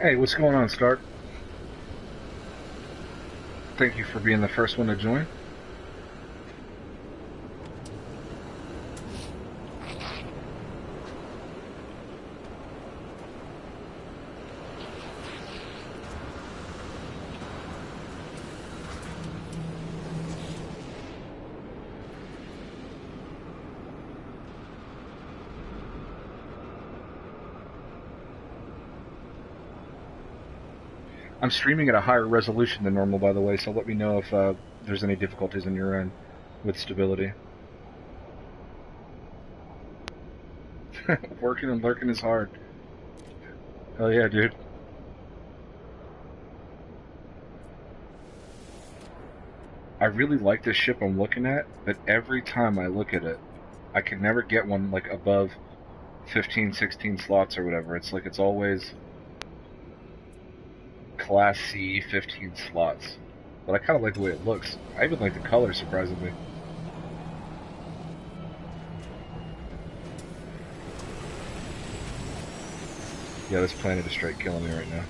Hey, what's going on, Stark? Thank you for being the first one to join. I'm streaming at a higher resolution than normal, by the way, so let me know if there's any difficulties on your end with stability. Working and lurking is hard. Hell yeah, dude. I really like this ship I'm looking at, but every time I look at it, I can never get one like above 15, 16 slots or whatever. It's like it's always Class C, 15 slots. But I kind of like the way it looks. I even like the color, surprisingly. Yeah, this planet is straight killing me right now.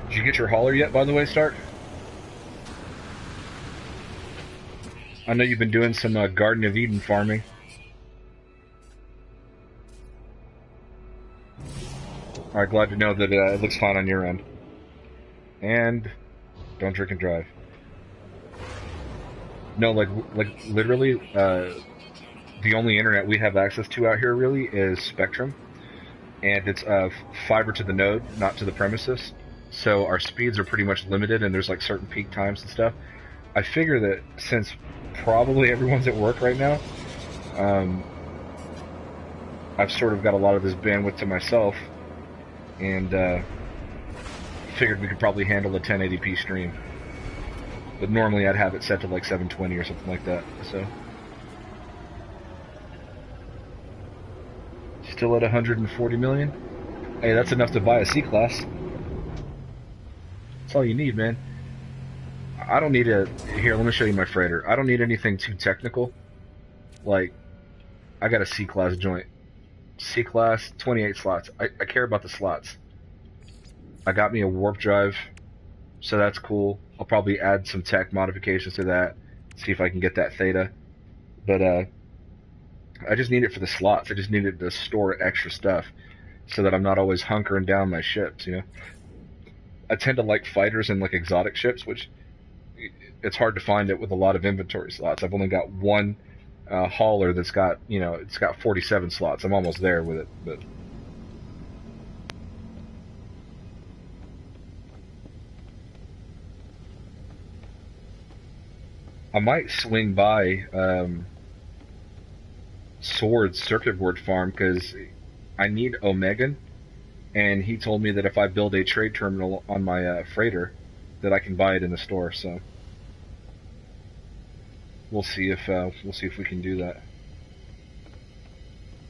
Did you get your hauler yet, by the way, Stark? I know you've been doing some Garden of Eden farming. Alright, glad to know that it looks fine on your end. And don't drink and drive. No, like literally, the only internet we have access to out here really is Spectrum, and it's fiber to the node, not to the premises. So our speeds are pretty much limited, and there's like certain peak times and stuff. I figure that since probably everyone's at work right now, I've sort of got a lot of this bandwidth to myself, and figured we could probably handle a 1080p stream. But normally I'd have it set to like 720 or something like that, so. Still at 140 million? Hey, that's enough to buy a C-Class. That's all you need, man. I don't need a... Here, let me show you my freighter. I don't need anything too technical. Like, I got a C-Class joint. C-Class, 28 slots. I care about the slots. I got me a warp drive, so that's cool. I'll probably add some tech modifications to that, see if I can get that theta. But I just need it for the slots. I just need it to store extra stuff so that I'm not always hunkering down my ships, you know? I tend to like fighters and like exotic ships, which it's hard to find it with a lot of inventory slots. I've only got one hauler that's got, you know, it's got 47 slots. I'm almost there with it, but... I might swing by Sword's circuit board farm because I need Omegan, and he told me that if I build a trade terminal on my freighter, that I can buy it in the store. So we'll see if we can do that.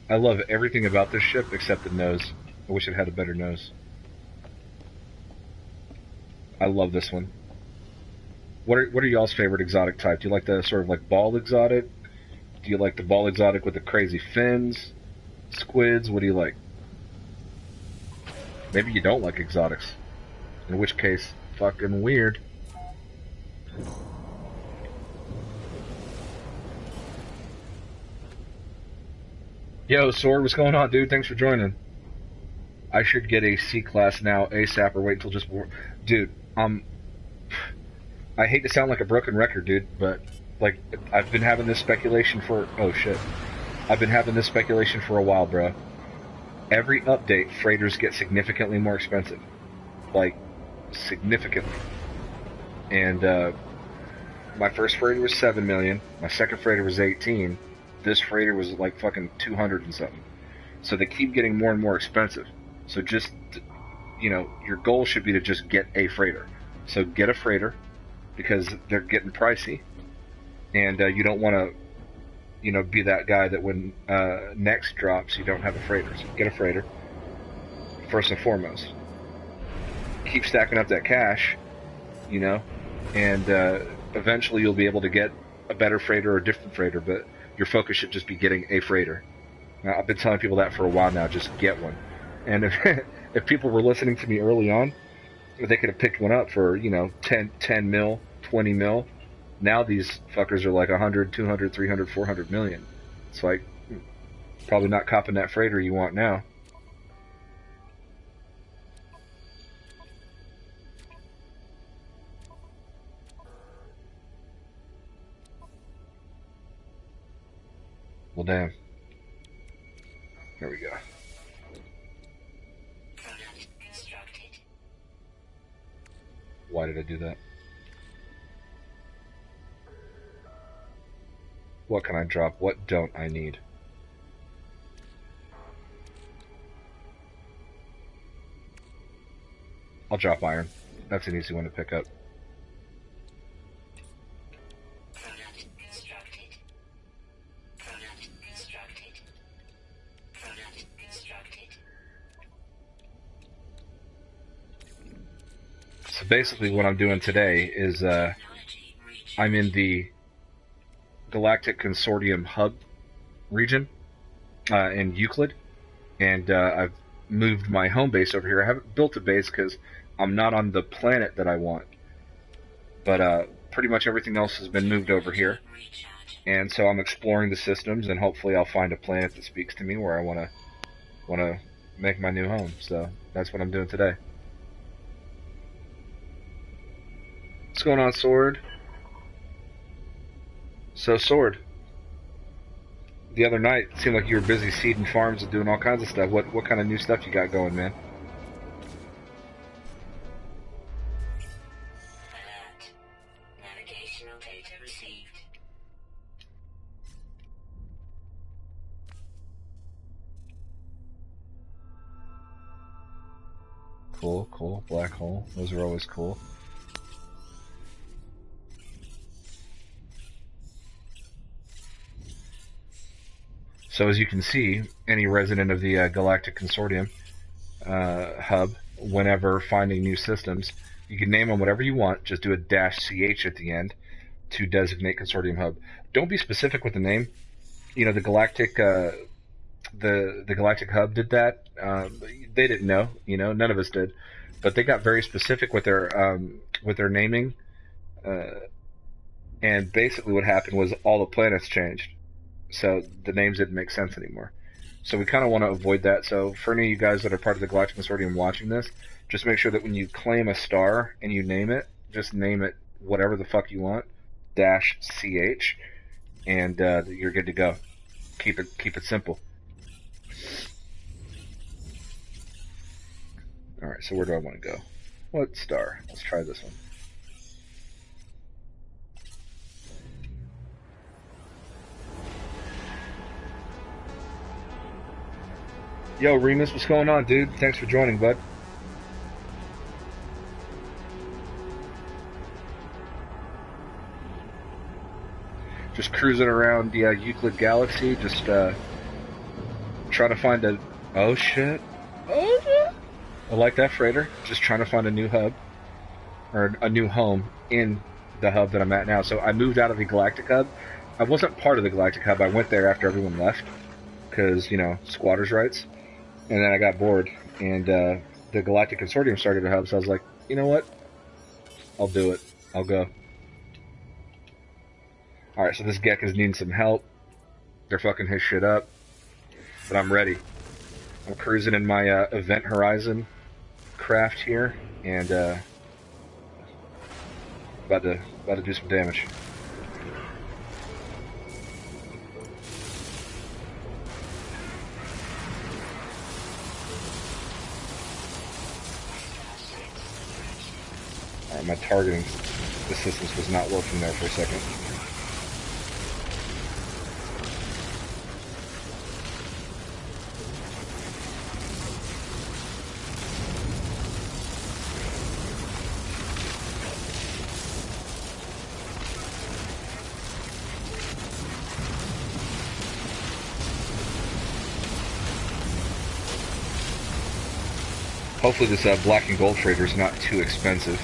I love everything about this ship except the nose. I wish it had a better nose. I love this one. What are y'all's favorite exotic type? Do you like the sort of like ball exotic? Do you like the ball exotic with the crazy fins? Squids? What do you like? Maybe you don't like exotics. In which case, fucking weird. Yo, Sword, what's going on, dude? Thanks for joining. I should get a C-Class now ASAP or wait until just... Dude, I hate to sound like a broken record, dude, but, like, I've been having this speculation for... Oh, shit. I've been having this speculation for a while, bro. Every update, freighters get significantly more expensive. Like, significantly. And, my first freighter was 7 million. My second freighter was 18. This freighter was, like, fucking 200 and something. So they keep getting more and more expensive. So just, you know, your goal should be to just get a freighter. So get a freighter, because they're getting pricey, and you don't want to, you know, be that guy that when next drops, you don't have a freighter. So get a freighter, first and foremost. keep stacking up that cash, you know, and eventually you'll be able to get a better freighter or a different freighter, but your focus should just be getting a freighter. Now, I've been telling people that for a while now, just get one. And if people were listening to me early on, they could have picked one up for, 10 mil, 20 mil. Now these fuckers are like 100, 200, 300, 400 million. It's like, probably not copping that freighter you want now. Well, damn. There we go. Why did I do that? What can I drop? What don't I need? I'll drop iron. That's an easy one to pick up. So basically what I'm doing today is I'm in the Galactic Consortium hub region in Euclid, and I've moved my home base over here. I haven't built a base because I'm not on the planet that I want, but pretty much everything else has been moved over here, and so I'm exploring the systems, and hopefully I'll find a planet that speaks to me where I want to make my new home. So that's what I'm doing today. What's going on, Sword? So, Sword, the other night it seemed like you were busy seeding farms and doing all kinds of stuff. What kind of new stuff you got going, man? Alert. Navigational data received. Cool, cool. Black hole. Those are always cool. So as you can see, any resident of the Galactic Consortium hub, whenever finding new systems, you can name them whatever you want. Just do a -ch at the end to designate Consortium hub. Don't be specific with the name. You know, the Galactic the Galactic hub did that. They didn't know. You know, none of us did, but they got very specific with their naming. And basically, what happened was all the planets changed. So the names didn't make sense anymore. So we kind of want to avoid that. So for any of you guys that are part of the Galactic Consortium watching this, just make sure that when you claim a star and you name it, just name it whatever the fuck you want, -ch, and you're good to go. Keep it simple. All right. So where do I want to go? What star? Let's try this one. Yo, Remus, what's going on, dude? Thanks for joining, bud. Just cruising around the Euclid Galaxy, just trying to find a... Oh, shit. Oh, shit. I like that freighter. Just trying to find a new hub, or a new home in the hub that I'm at now. So I moved out of the Galactic Hub. I wasn't part of the Galactic Hub. I went there after everyone left, because, you know, squatters' rights. And then I got bored, and the Galactic Consortium started a hub, so I was like, you know what? I'll do it. I'll go. Alright, so this Gek is needing some help. They're fucking his shit up. But I'm ready. I'm cruising in my Event Horizon craft here, and about to do some damage. My targeting assistance was not working there for a second. Hopefully this black and gold freighter is not too expensive.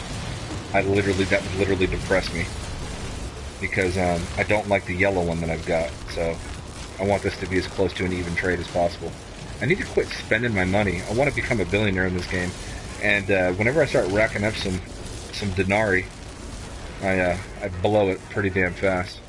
That would literally depress me. Because I don't like the yellow one that I've got, so I want this to be as close to an even trade as possible. I need to quit spending my money. I want to become a billionaire in this game, and whenever I start racking up some denarii, I blow it pretty damn fast.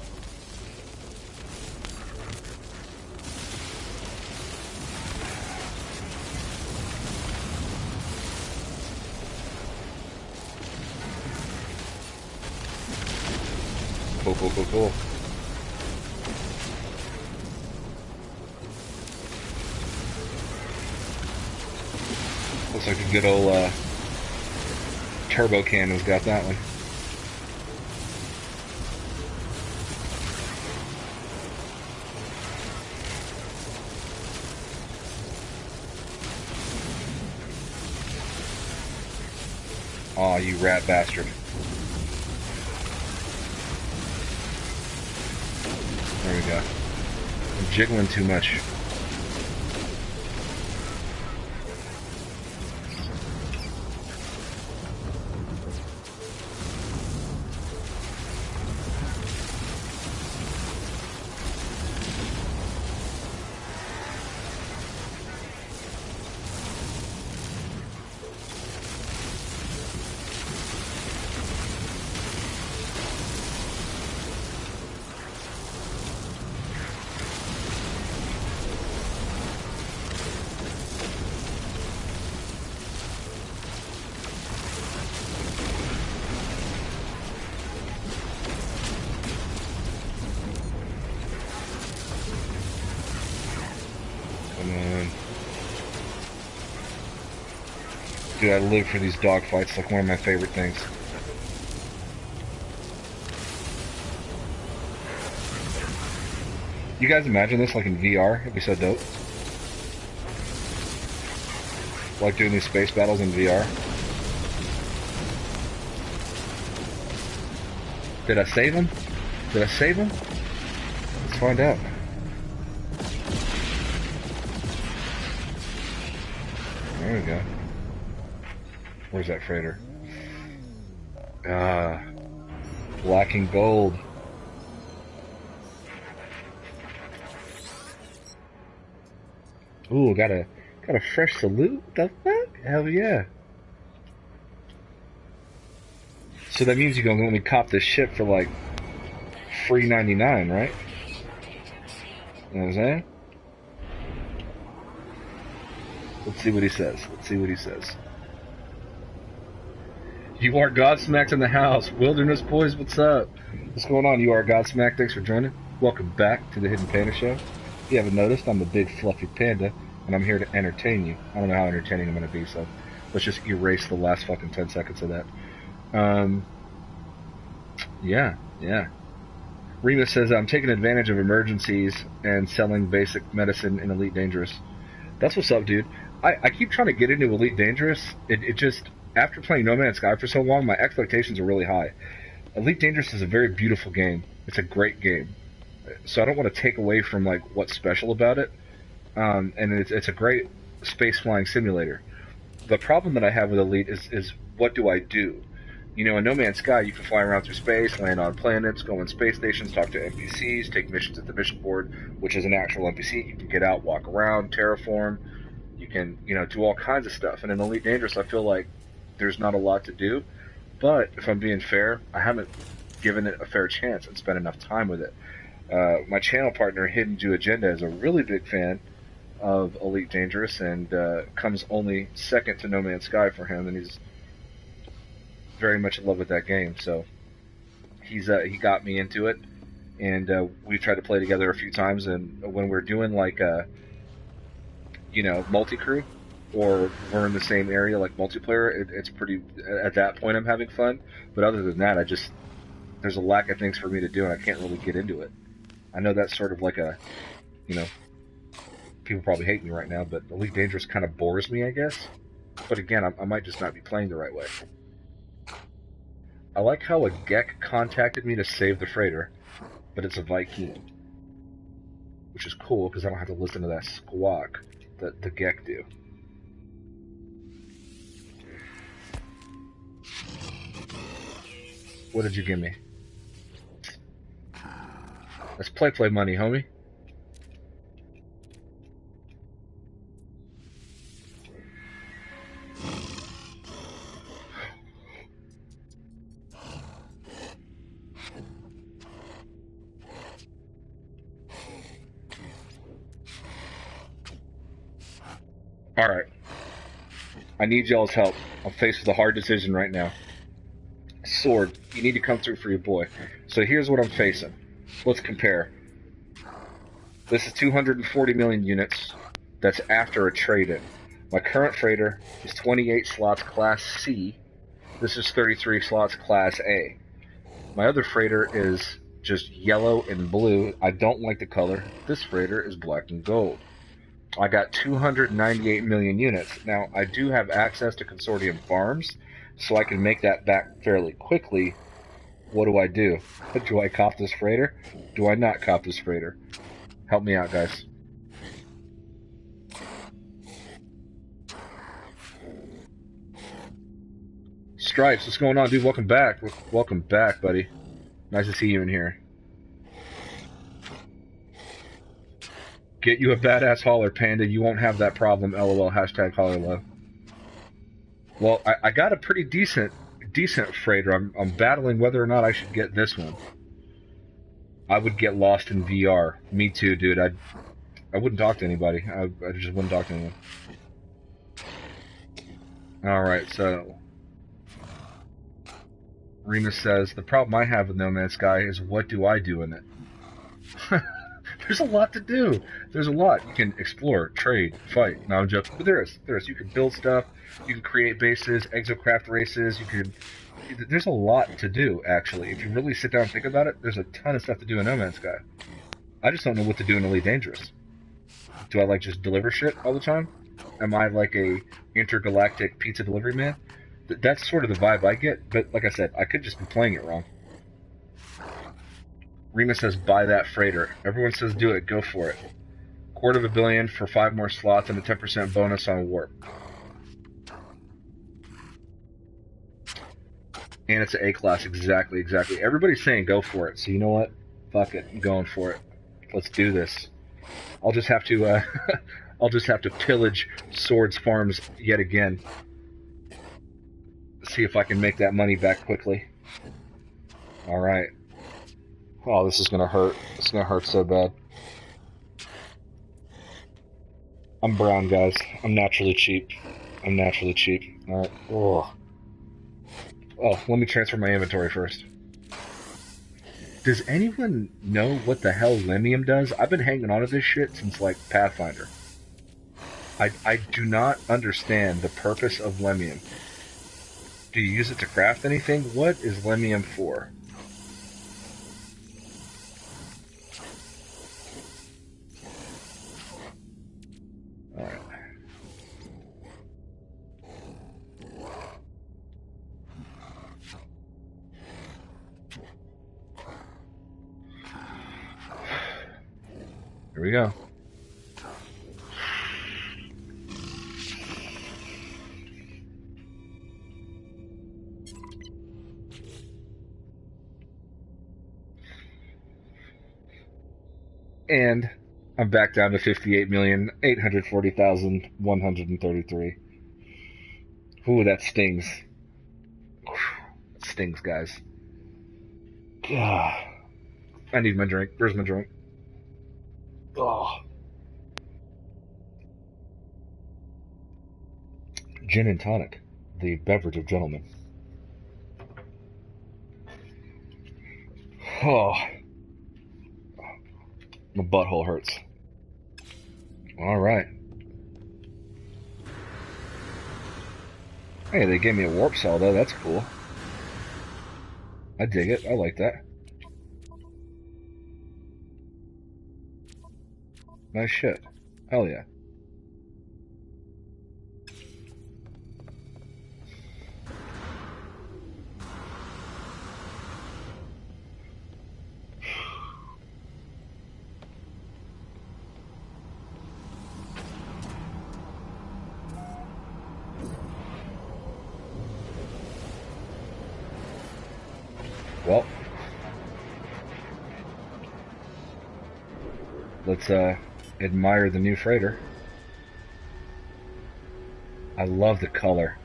Cool. Looks like a good old turbo cannon's got that one. Aw, you rat bastard. There we go. I'm jiggling too much. Dude, I live for these dogfights, like one of my favorite things. You guys imagine this like in VR? It'd be so dope. Like doing these space battles in VR. Did I save him? Did I save him? Let's find out. There we go. Where's that freighter? Ah, black and gold. Ooh, got a fresh salute. The fuck? Hell yeah! So that means you're gonna let me cop this ship for like free 99, right? You know what I'm saying? Let's see what he says. Let's see what he says. You are Godsmacked in the house. Wilderness Boys, what's up? What's going on? You are Godsmacked. Thanks for joining. Welcome back to the Hidden Panda Show. If you haven't noticed, I'm the big fluffy panda, and I'm here to entertain you. I don't know how entertaining I'm going to be, so let's just erase the last fucking 10 seconds of that. Yeah. Remus says, I'm taking advantage of emergencies and selling basic medicine in Elite Dangerous. That's what's up, dude. I keep trying to get into Elite Dangerous. It just... After playing No Man's Sky for so long, my expectations are really high. Elite Dangerous is a very beautiful game. It's a great game. So I don't want to take away from like what's special about it. And it's a great space flying simulator. The problem that I have with Elite is what do I do? You know, in No Man's Sky, you can fly around through space, land on planets, go in space stations, talk to NPCs, take missions at the mission board, which is an actual NPC. You can get out, walk around, terraform. You can, do all kinds of stuff. And in Elite Dangerous, I feel like there's not a lot to do, but if I'm being fair, I haven't given it a fair chance and spent enough time with it. My channel partner, HiddenJewAgenda, is a really big fan of Elite Dangerous and comes only second to No Man's Sky for him, and he's very much in love with that game. So he got me into it, and we've tried to play together a few times. And when we're doing like multi-crew, or we're in the same area like multiplayer, it's pretty, at that point I'm having fun, but other than that, there's a lack of things for me to do and I can't really get into it. I know that's sort of like a, people probably hate me right now, but Elite Dangerous kind of bores me, I guess. But again, I might just not be playing the right way. I like how a Gek contacted me to save the freighter, but it's a Viking, which is cool because I don't have to listen to that squawk that the Gek do. What did you give me? That's play money, homie. Alright. I need y'all's help. I'm faced with a hard decision right now. Sword, you need to come through for your boy. So here's what I'm facing. Let's compare. This is 240 million units. That's after a trade-in. My current freighter is 28 slots Class C. This is 33 slots Class A. My other freighter is just yellow and blue. I don't like the color. This freighter is black and gold. I got 298 million units. Now, I do have access to Consortium farms, so I can make that back fairly quickly. What do? Do I cop this freighter? Do I not cop this freighter? Help me out, guys. Stripes, what's going on, dude? Welcome back. Welcome back, buddy. Nice to see you in here. Get you a badass hauler, Panda. You won't have that problem, LOL. Hashtag hauler love. Well, I got a pretty decent freighter. I'm battling whether or not I should get this one. I would get lost in VR. Me too, dude. I wouldn't talk to anybody. I just wouldn't talk to anyone. Alright, so Remus says, the problem I have with No Man's Sky is what do I do in it? There's a lot to do. There's a lot. You can explore, trade, fight. No, I'm joking. But there is. You can build stuff. You can create bases, exocraft races. There's a lot to do, actually. If you really sit down and think about it, there's a ton of stuff to do in No Man's Sky. I just don't know what to do in Elite Dangerous. Do I, like, just deliver shit all the time? Am I, like, a intergalactic pizza delivery man? That's sort of the vibe I get, but like I said, I could just be playing it wrong. Remus says, buy that freighter. Everyone says, do it. Go for it. $250 million for 5 more slots and a 10% bonus on warp. And it's an A-class. Exactly. Everybody's saying go for it. So you know what? Fuck it. I'm going for it. Let's do this. I'll just have to, pillage Swords Farms yet again. See if I can make that money back quickly. Alright. Oh, this is gonna hurt. It's gonna hurt so bad. I'm brown, guys. I'm naturally cheap. Alright. Oh, let me transfer my inventory first. Does anyone know what the hell Lemium does? I've been hanging on to this shit since, like, Pathfinder. I do not understand the purpose of Lemium. Do you use it to craft anything? What is Lemium for? Alright. Here we go. And I'm back down to 58,840,133. Ooh, that stings. That stings, guys. God. I need my drink. Where's my drink? Oh. Gin and tonic, the beverage of gentlemen. Oh. My butthole hurts. Alright. Hey, they gave me a warp cell, though. That's cool. I dig it. I like that. Nice shit. Hell yeah. Well, let's admire the new freighter. I love the color.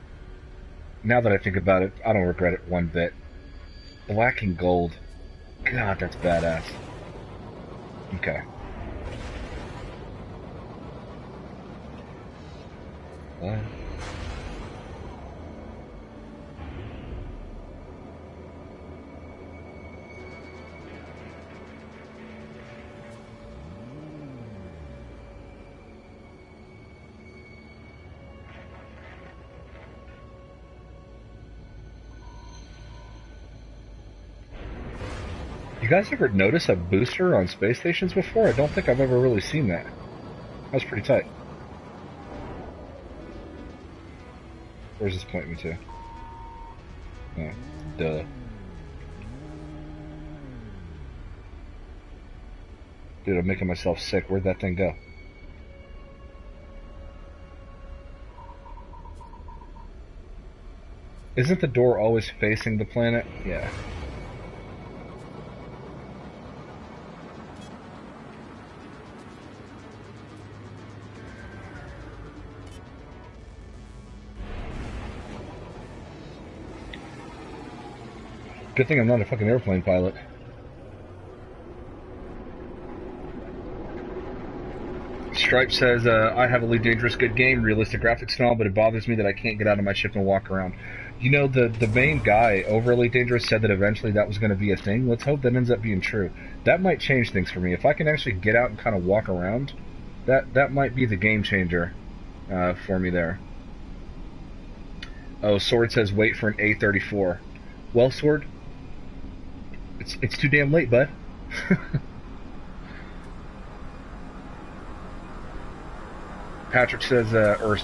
Now that I think about it, I don't regret it one bit. Black and gold. God, that's badass. Okay. What? You guys ever notice a booster on space stations before? I don't think I've ever really seen that. That was pretty tight. Where's this pointing me to? Oh, duh. Dude, I'm making myself sick. Where'd that thing go? Isn't the door always facing the planet? Yeah. Good thing I'm not a fucking airplane pilot. Stripe says, I have Elite Dangerous, good game, realistic graphics and all, but it bothers me that I can't get out of my ship and walk around. You know, the main guy over Elite Dangerous said that eventually that was going to be a thing. Let's hope that ends up being true. That might change things for me. If I can actually get out and kind of walk around, that might be the game changer for me there. Oh, Sword says, wait for an A34. Well, Sword, it's too damn late, bud. Patrick says, or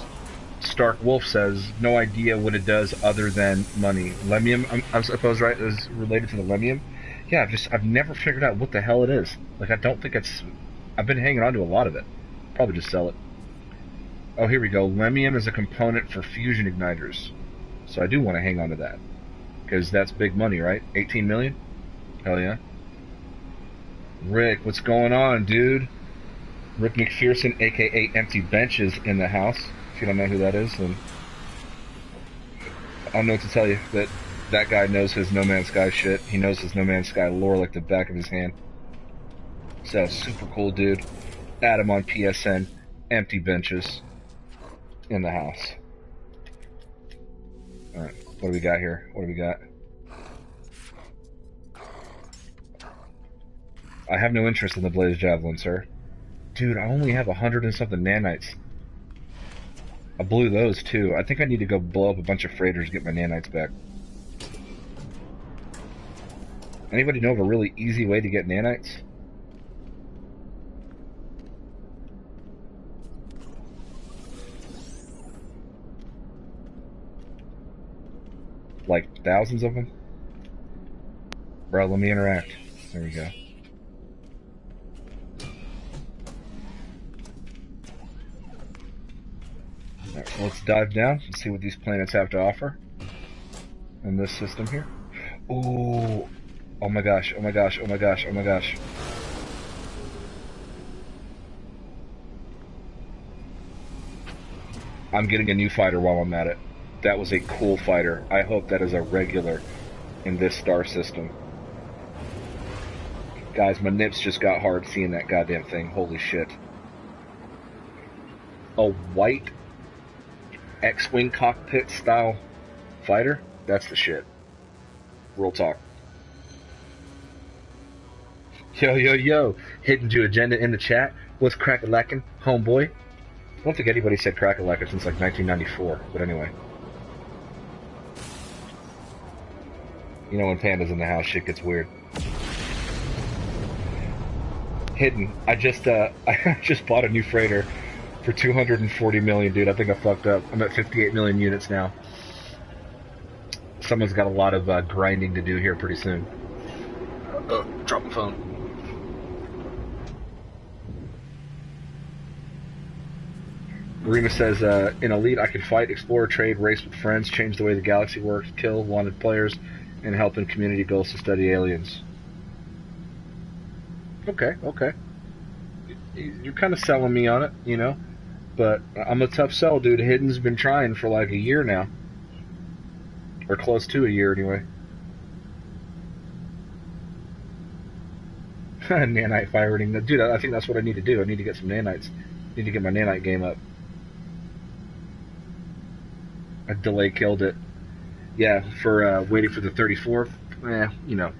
Stark Wolf says, no idea what it does other than money. Lemium, I suppose, right, is related to the Lemium? Yeah, I've never figured out what the hell it is. Like, I don't think I've been hanging on to a lot of it. Probably just sell it. Oh, here we go. Lemium is a component for fusion igniters. So I do want to hang on to that. Because that's big money, right? 18 million? Hell yeah. Rick, what's going on, dude? Rick McPherson, aka Empty Benches, in the house. If you don't know who that is, then I don't know what to tell you. That guy knows his No Man's Sky shit. He knows his No Man's Sky lore like the back of his hand. So, super cool dude. Add him on PSN. Empty Benches in the house. Alright, what do we got here? What do we got? I have no interest in the Blaze Javelin, sir. Dude, I only have 100 and something nanites. I blew those too. I think I need to go blow up a bunch of freighters to get my nanites back. Anybody know of a really easy way to get nanites? Like thousands of them? Bro, let me interact. There we go. Alright, let's dive down and see what these planets have to offer in this system here. Ooh. Oh my gosh, oh my gosh, oh my gosh, oh my gosh. I'm getting a new fighter while I'm at it. That was a cool fighter. I hope that is a regular in this star system. Guys, my nips just got hard seeing that goddamn thing. Holy shit. A white X-Wing cockpit style fighter? That's the shit. Real talk. Yo, yo, yo. HiddenJewAgenda in the chat. What's crack-a-lackin', homeboy? I don't think anybody said crack-a-lackin' since like 1994, but anyway. You know, when Panda's in the house, shit gets weird. Hidden. I just bought a new freighter for 240 million, dude. I think I fucked up. I'm at 58 million units now. Someone's got a lot of grinding to do here pretty soon. Drop my phone. Marina says, in Elite, I can fight, explore, trade, race with friends, change the way the galaxy works, kill wanted players, and helping community goals to study aliens. Okay, okay. You're kind of selling me on it, you know? But I'm a tough sell, dude. Hidden's been trying for like a year now. Or close to a year, anyway. Nanite firing. Dude, I think that's what I need to do. I need to get some nanites. I need to get my nanite game up. I delay killed it. Yeah, for waiting for the 34th. You know,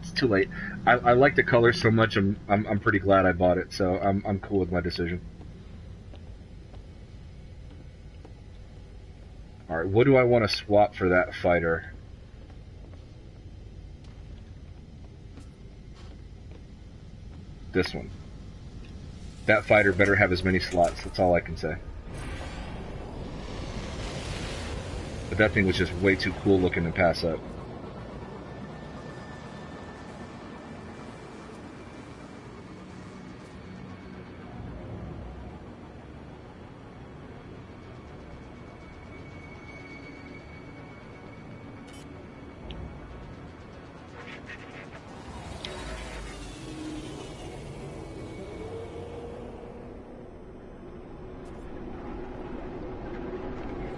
it's too late. I like the color so much. I'm pretty glad I bought it. So I'm cool with my decision. All right, what do I want to swap for that fighter? This one. That fighter better have as many slots. That's all I can say. But that thing was just way too cool looking to pass up.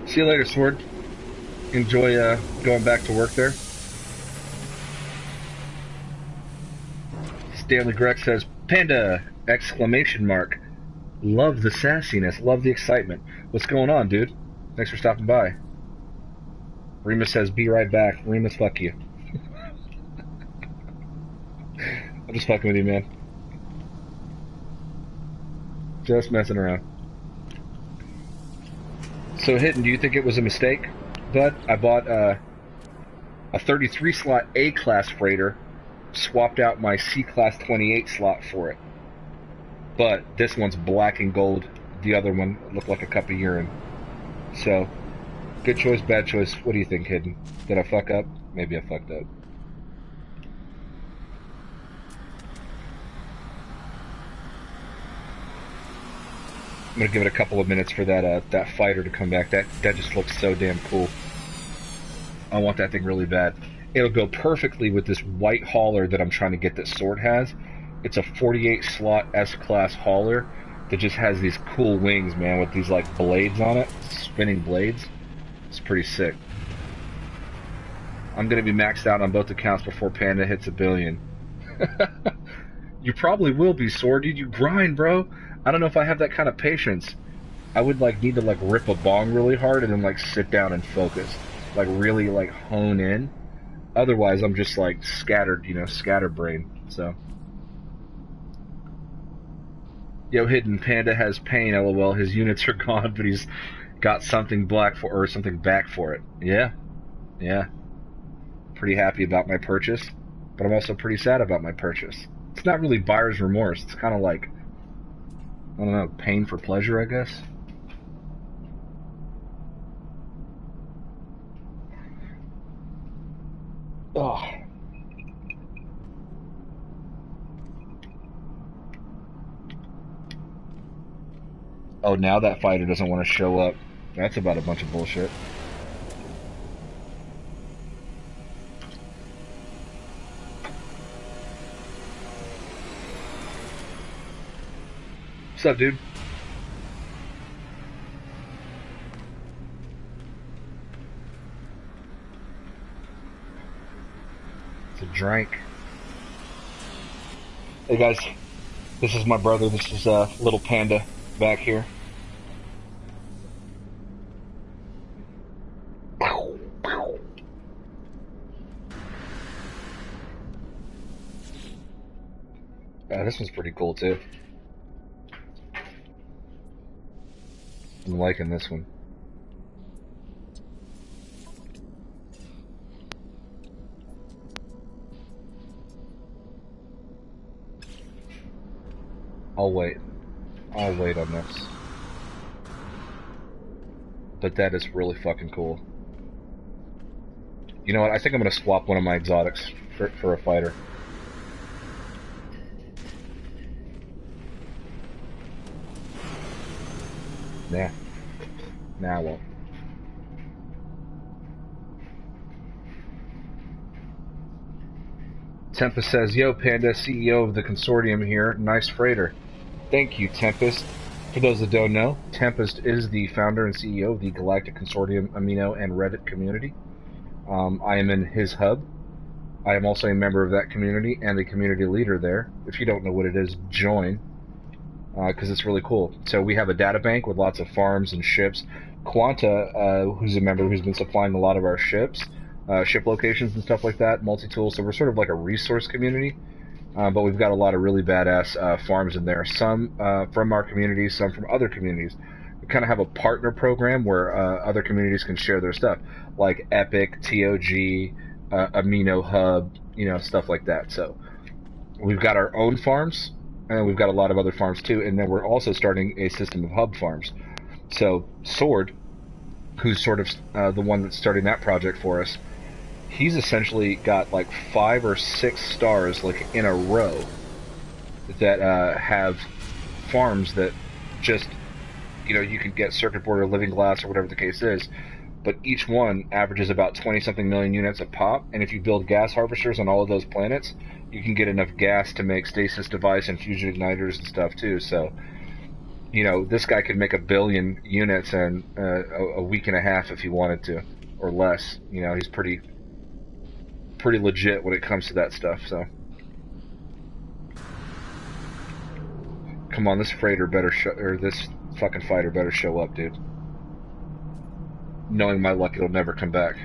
See you later, Sword. Enjoy going back to work there. Stanley Greg says, Panda! Exclamation mark. Love the sassiness. Love the excitement. What's going on, dude? Thanks for stopping by. Remus says, be right back. Remus, fuck you. I'm just fucking with you, man. Just messing around. So, Hidden, do you think it was a mistake, bud? I bought a 33-slot A-class freighter, swapped out my C-class 28 slot for it. But this one's black and gold. The other one looked like a cup of urine. So, good choice, bad choice. What do you think, Hidden? Did I fuck up? Maybe I fucked up. I'm gonna give it a couple of minutes for that fighter to come back. That just looks so damn cool. I want that thing really bad. It'll go perfectly with this white hauler that I'm trying to get that Sword has. It's a 48-slot S-class hauler that just has these cool wings, man, with these like blades on it, spinning blades. It's pretty sick. I'm gonna be maxed out on both accounts before Panda hits 1 billion. You probably will be, Sword. Dude, you grind, bro. I don't know if I have that kind of patience. I would like need to like rip a bong really hard and then like sit down and focus, like really like hone in. Otherwise, I'm just like scattered, you know, scatterbrain. So, yo, Hidden Panda has pain. LOL. His units are gone, but he's got something black for or something back for it. Yeah, yeah. Pretty happy about my purchase, but I'm also pretty sad about my purchase. It's not really buyer's remorse. It's kind of like, I don't know, pain for pleasure, I guess. Oh. Oh, now that fighter doesn't want to show up. That's about a bunch of bullshit. What's up, dude? It's a drink. Hey guys, this is my brother. This is little Panda back here. This one's pretty cool too. I'm liking this one. I'll wait. I'll wait on this. But that is really fucking cool. You know what? I think I'm gonna swap one of my exotics for a fighter. Nah. Nah, I won't. Tempest says, "Yo, Panda, CEO of the Consortium here. Nice freighter." Thank you, Tempest. For those that don't know, Tempest is the founder and CEO of the Galactic Consortium Amino and Reddit community. I am in his hub. I am also a member of that community and a community leader there. If you don't know what it is, join, because it's really cool. So we have a data bank with lots of farms and ships. Quanta, who's a member, who's been supplying a lot of our ships, ship locations and stuff like that, multi-tool. So we're sort of like a resource community, but we've got a lot of really badass farms in there. Some from our community, some from other communities. We kind of have a partner program where other communities can share their stuff, like Epic, TOG, Amino Hub, stuff like that. So we've got our own farms, and we've got a lot of other farms too, and then we're also starting a system of hub farms. So Sword, who's sort of the one that's starting that project for us, he's essentially got like 5 or 6 stars like in a row that have farms that just, you can get circuit board or living glass or whatever the case is, but each one averages about 20-something million units a pop, and if you build gas harvesters on all of those planets, you can get enough gas to make stasis device and fusion igniters and stuff too. So, this guy could make 1 billion units in a week and a half if he wanted to, or less. He's pretty legit when it comes to that stuff. So, come on, this freighter better this fucking fighter better show up, dude. Knowing my luck, it'll never come back.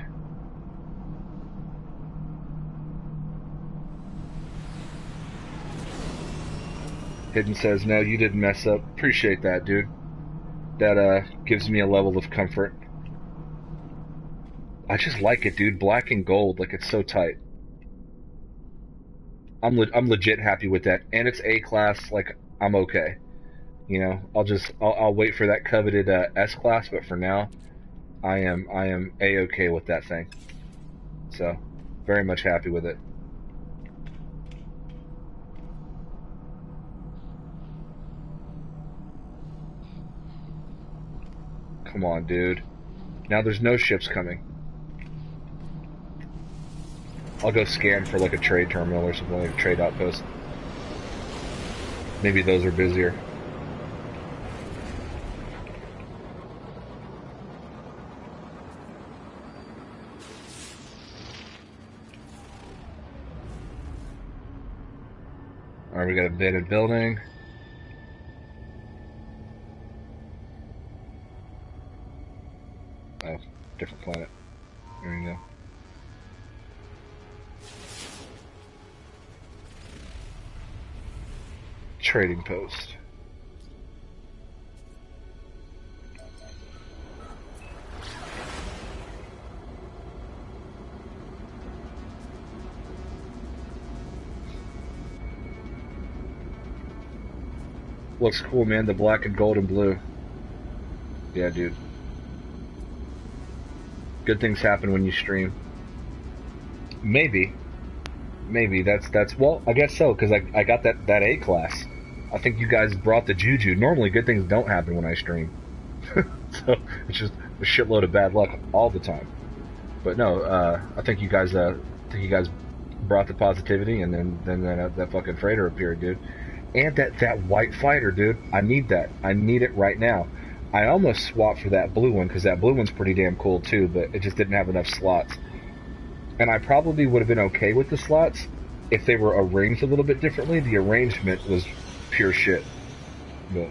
Hidden says, "No, you didn't mess up." Appreciate that, dude. That gives me a level of comfort. I just like it, dude. Black and gold, like, it's so tight. I'm legit happy with that, and it's A class. Like, I'm okay. I'll wait for that coveted S class, but for now, I am A-okay with that thing. So, very much happy with it. Come on, dude. Now there's no ships coming. I'll go scan for like a trade terminal or something, like a trade outpost. Maybe those are busier. Alright, we got a abandoned building. Oh, different planet. There you go. Trading post. Looks cool, man. The black and gold and blue. Yeah, dude. Good things happen when you stream. Maybe that's well, I guess so, because I got that A class. I think you guys brought the juju. Normally, good things don't happen when I stream, so it's just a shitload of bad luck all the time. But no, I think you guys brought the positivity, and then that fucking freighter appeared, dude. And that white fighter, dude. I need that. I need it right now. I almost swapped for that blue one, because that blue one's pretty damn cool too, but it just didn't have enough slots. And I probably would have been okay with the slots if they were arranged a little bit differently. The arrangement was pure shit. But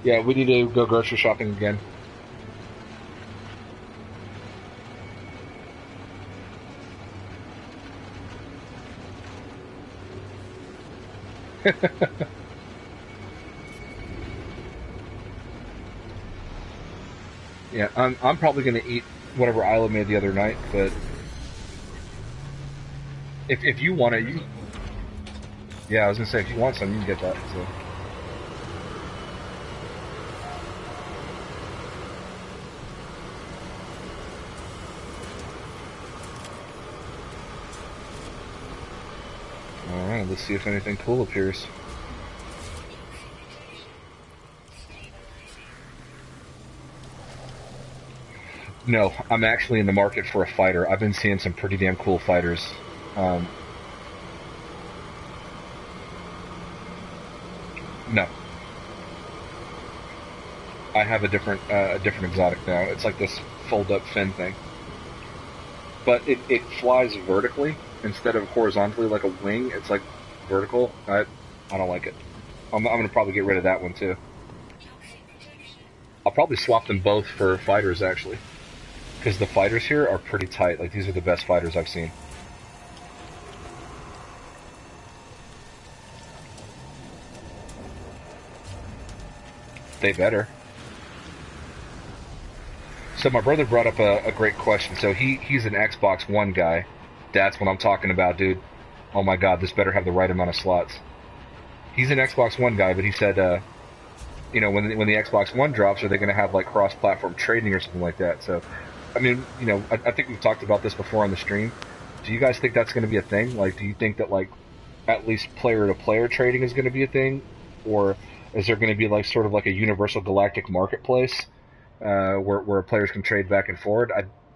yeah, we need to go grocery shopping again. Yeah, I'm probably gonna eat whatever Isla made the other night, but if you want it, yeah, I was gonna say, if you want some, you can get that. So. Alright, let's see if anything cool appears. No, I'm actually in the market for a fighter. I've been seeing some pretty damn cool fighters. No. I have a different exotic now. It's like this fold-up fin thing. But it flies vertically instead of horizontally like a wing. It's like vertical. I don't like it. I'm going to probably get rid of that one too. I'll probably swap them both for fighters actually. Because the fighters here are pretty tight. Like, these are the best fighters I've seen. They better. So my brother brought up a great question. So he's an Xbox One guy. That's what I'm talking about, dude. Oh my god, this better have the right amount of slots. He's an Xbox One guy, but he said, you know, when the Xbox One drops, are they going to have, like, cross-platform trading or something like that? So, I mean, you know, I think we've talked about this before on the stream. Do you guys think that's going to be a thing? Like, do you think that, like, at least player-to-player trading is going to be a thing? Or is there going to be, like, sort of like a universal galactic marketplace where players can trade back and forward?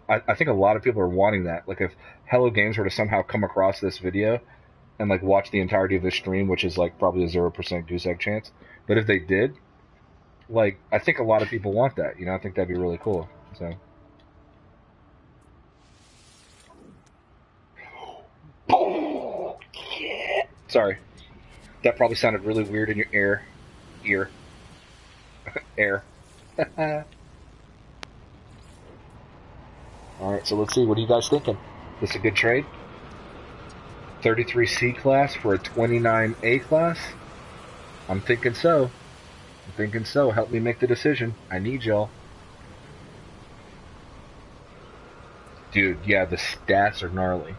I think a lot of people are wanting that. Like, if Hello Games were to somehow come across this video and, like, watch the entirety of this stream, which is, like, probably a 0% goose egg chance, but if they did, like, I think a lot of people want that. You know, I think that'd be really cool. So. Sorry. That probably sounded really weird in your ear. Air. Alright, so let's see. What are you guys thinking? Is this a good trade? 33 C class for a 29 A class? I'm thinking so. Help me make the decision. I need y'all. Dude, yeah, the stats are gnarly.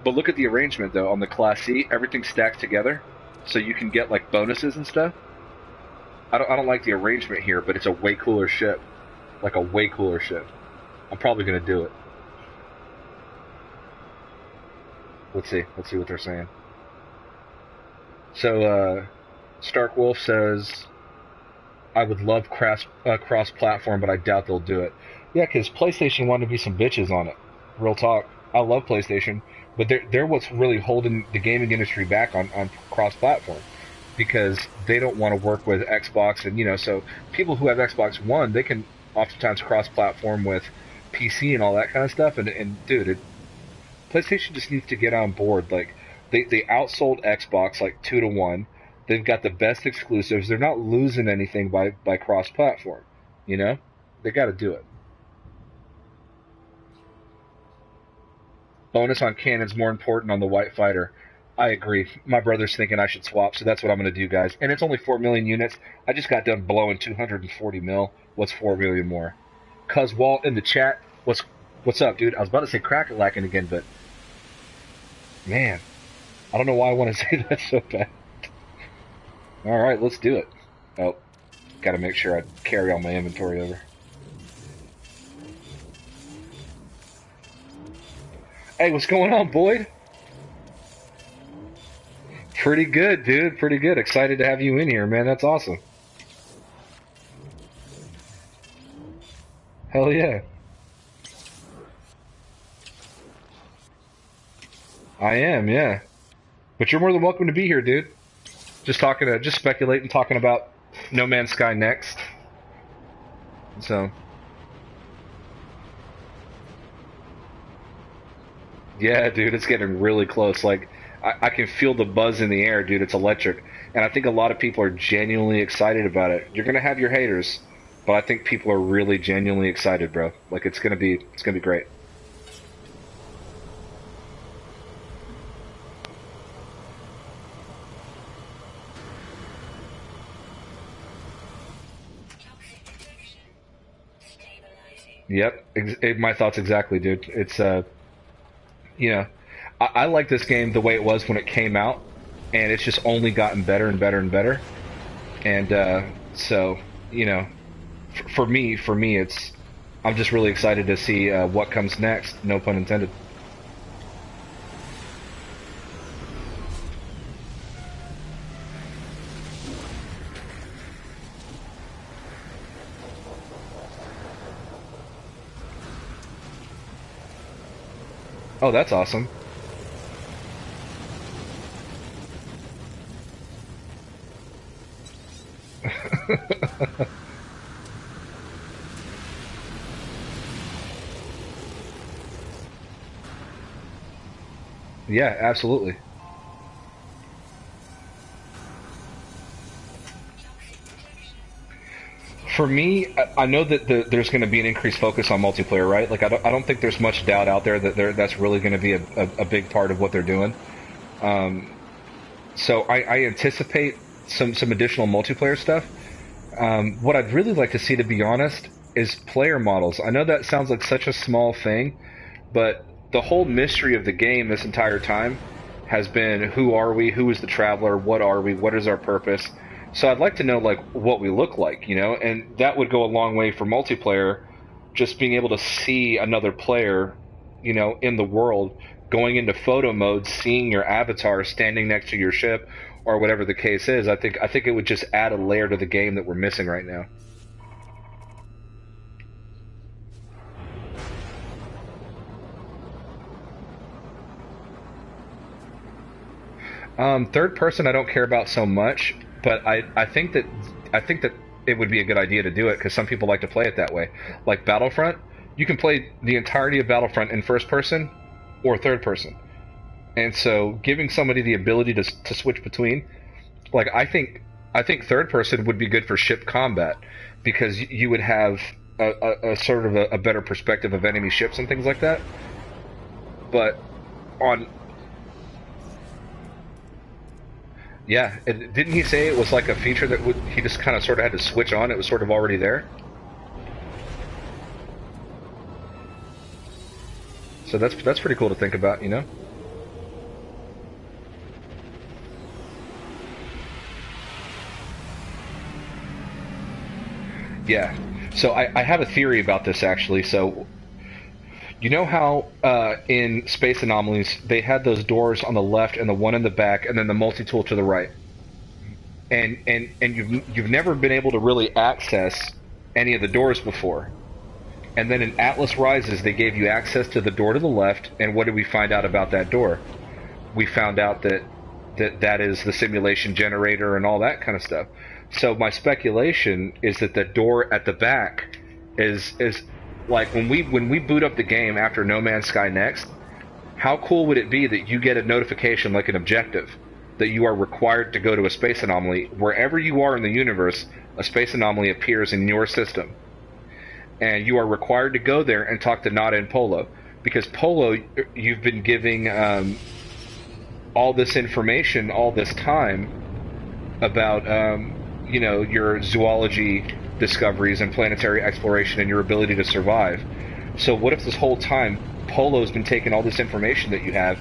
But look at the arrangement, though. On the Class C, everything stacks together, so you can get, like, bonuses and stuff. I don't like the arrangement here, but it's a way cooler ship. Like, a way cooler ship. I'm probably going to do it. Let's see what they're saying. So, Stark Wolf says, I would love cross-platform, but I doubt they'll do it. Yeah, because PlayStation wanted to be some bitches on it. Real talk. I love PlayStation, but they're what's really holding the gaming industry back on cross-platform, because they don't want to work with Xbox, and, you know, so people who have Xbox One, they can oftentimes cross-platform with PC and all that kind of stuff, and dude, PlayStation just needs to get on board. Like, they outsold Xbox like 2-1. They've got the best exclusives. They're not losing anything by cross-platform. You know, they got to do it. Bonus on cannons more important on the White Fighter. I agree. My brother's thinking I should swap, so that's what I'm going to do, guys. And it's only 4 million units. I just got done blowing 240 mil. What's 4 million more? Cuz Walt in the chat. What's up, dude? I was about to say crack-a-lacking again, but man, I don't know why I want to say that so bad. All right, let's do it. Oh, got to make sure I carry all my inventory over. Hey, what's going on, Boyd? Pretty good, dude. Pretty good. Excited to have you in here, man. That's awesome. Hell yeah. I am, yeah. But you're more than welcome to be here, dude. Just speculating, talking about No Man's Sky next. So. Yeah, dude, it's getting really close. Like, I can feel the buzz in the air, dude. It's electric. And I think a lot of people are genuinely excited about it. You're gonna have your haters, but I think people are really genuinely excited, bro. Like, it's gonna be great. Yep, my thoughts exactly, dude. It's you know, I like this game the way it was when it came out, and it's just only gotten better and better and better. And so, you know, for me, I'm just really excited to see what comes next. No pun intended. Oh, that's awesome. Yeah, absolutely. For me, I know that there's going to be an increased focus on multiplayer, right? Like, I don't think there's much doubt out there that that's really going to be a big part of what they're doing. Um, so I anticipate some additional multiplayer stuff. What I'd really like to see, to be honest, is player models. I know that sounds like such a small thing, but the whole mystery of the game this entire time has been, who are we? Who is the traveler? What are we? What is our purpose? So I'd like to know like what we look like, you know, and that would go a long way for multiplayer. Just being able to see another player, you know, in the world, going into photo mode, seeing your avatar standing next to your ship, or whatever the case is. I think it would just add a layer to the game that we're missing right now. Third person, I don't care about so much, but I think that it would be a good idea to do it because some people like to play it that way. Like Battlefront, you can play the entirety of Battlefront in first person or third person, and so giving somebody the ability to switch between, like I think third person would be good for ship combat because you would have a sort of a better perspective of enemy ships and things like that. But on Yeah, didn't he say it was like a feature that he just kind of sort of had to switch on? It was sort of already there. So that's pretty cool to think about, you know? Yeah. So I have a theory about this actually. So you know how in Space Anomalies they had those doors on the left and the one in the back, and then the multi-tool to the right, and you've never been able to really access any of the doors before. And then in Atlas Rises, they gave you access to the door to the left, and what did we find out about that door? We found out that that is the simulation generator and all that kind of stuff. So my speculation is that the door at the back is like when we boot up the game after No Man's Sky Next, how cool would it be that you get a notification like an objective that you are required to go to a space anomaly wherever you are in the universe, a space anomaly appears in your system and you are required to go there and talk to Nada and Polo because Polo, you've been giving all this information all this time about you know, your zoology discoveries and planetary exploration and your ability to survive. So what if this whole time Polo's been taking all this information that you have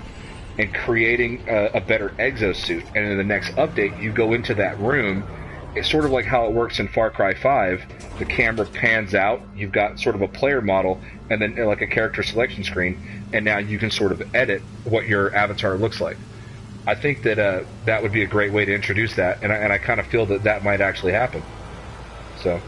and creating a better exosuit, and in the next update you go into that room. It's sort of like how it works in Far Cry 5. The camera pans out, you've got sort of a player model, and then like a character selection screen, and now you can sort of edit what your avatar looks like. I think that that would be a great way to introduce that, and I kind of feel that that might actually happen. So,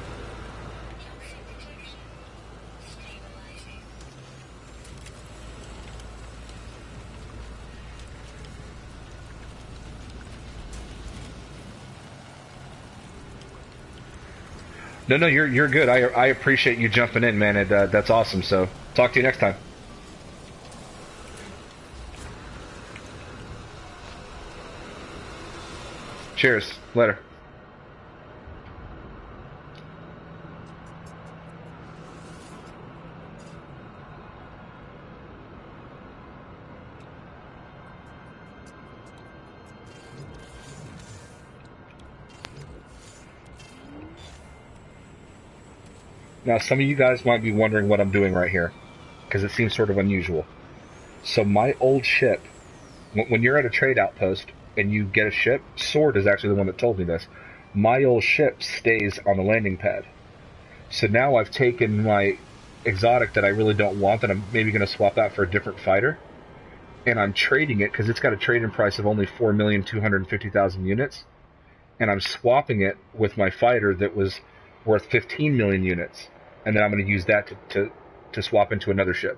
no, you're good. I appreciate you jumping in, man, and that's awesome. So, talk to you next time. Cheers. Later. Now, some of you guys might be wondering what I'm doing right here, because it seems sort of unusual. So, my old ship, when you're at a trade outpost and you get a ship, Sword is actually the one that told me this. My old ship stays on the landing pad. So now I've taken my exotic that I really don't want, that I'm maybe going to swap out for a different fighter, and I'm trading it because it's got a trade-in price of only 4,250,000 units, and I'm swapping it with my fighter that was worth 15 million units, and then I'm going to use that to swap into another ship.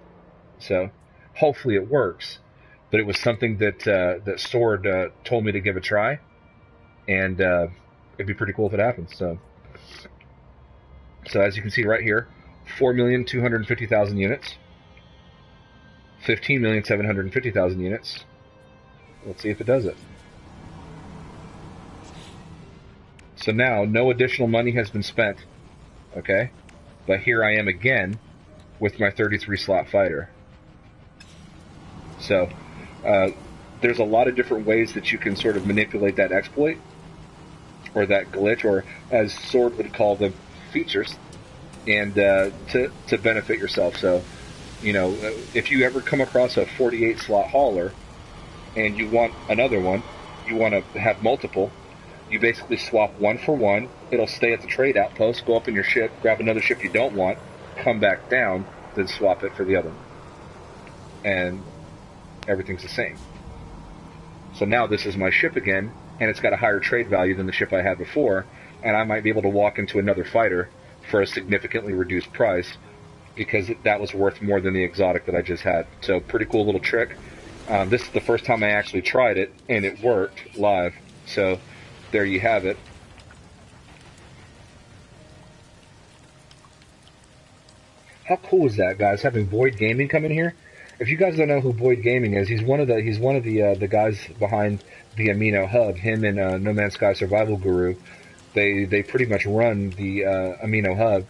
So Hopefully it works, but it was something that that Sword told me to give a try, and it'd be pretty cool if it happens. So as you can see right here, 4,250,000 units, 15,750,000 units. Let's see if it does it. So now, no additional money has been spent, okay? But here I am again with my 33 slot fighter. So, there's a lot of different ways that you can sort of manipulate that exploit, or that glitch, or as Sword would call them, features, and to benefit yourself. So, you know, if you ever come across a 48 slot hauler, and you want another one, you want to have multiple, you basically swap one for one. It'll stay at the trade outpost, go up in your ship, grab another ship you don't want, come back down, then swap it for the other one. And everything's the same. So now this is my ship again, and it's got a higher trade value than the ship I had before, and I might be able to walk into another fighter for a significantly reduced price, because that was worth more than the exotic that I just had. So pretty cool little trick. This is the first time I actually tried it, and it worked live. So there you have it. How cool is that, guys? Having Void Gaming come in here. If you guys don't know who Void Gaming is, he's one of the guys behind the Amino Hub. Him and No Man's Sky Survival Guru. They pretty much run the Amino Hub,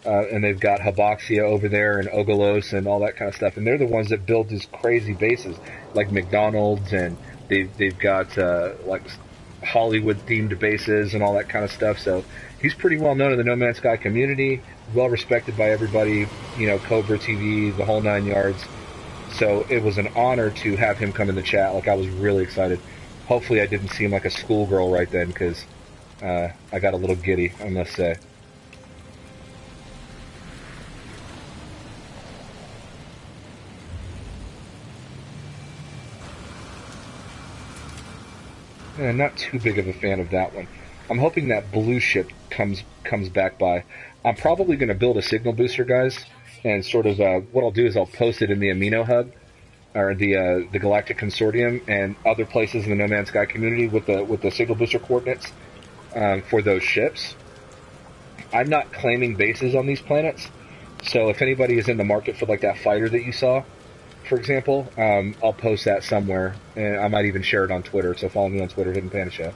and they've got Hiboxia over there and Ogolos and all that kind of stuff. And they're the ones that build these crazy bases like McDonald's, and they've got like Hollywood-themed bases and all that kind of stuff. So he's pretty well known in the No Man's Sky community, well respected by everybody, you know, Cobra TV, the whole 9 yards. So it was an honor to have him come in the chat. Like, I was really excited. Hopefully I didn't seem like a schoolgirl right then, because I got a little giddy, I must say. Not too big of a fan of that one. I'm hoping that blue ship comes back by. I'm probably going to build a signal booster, guys, and sort of what I'll do is I'll post it in the Amino Hub, or the Galactic Consortium, and other places in the No Man's Sky community with the signal booster coordinates for those ships. I'm not claiming bases on these planets, so if anybody is in the market for like that fighter that you saw, for example, I'll post that somewhere, and I might even share it on Twitter, so follow me on Twitter, Hidden Panda Show.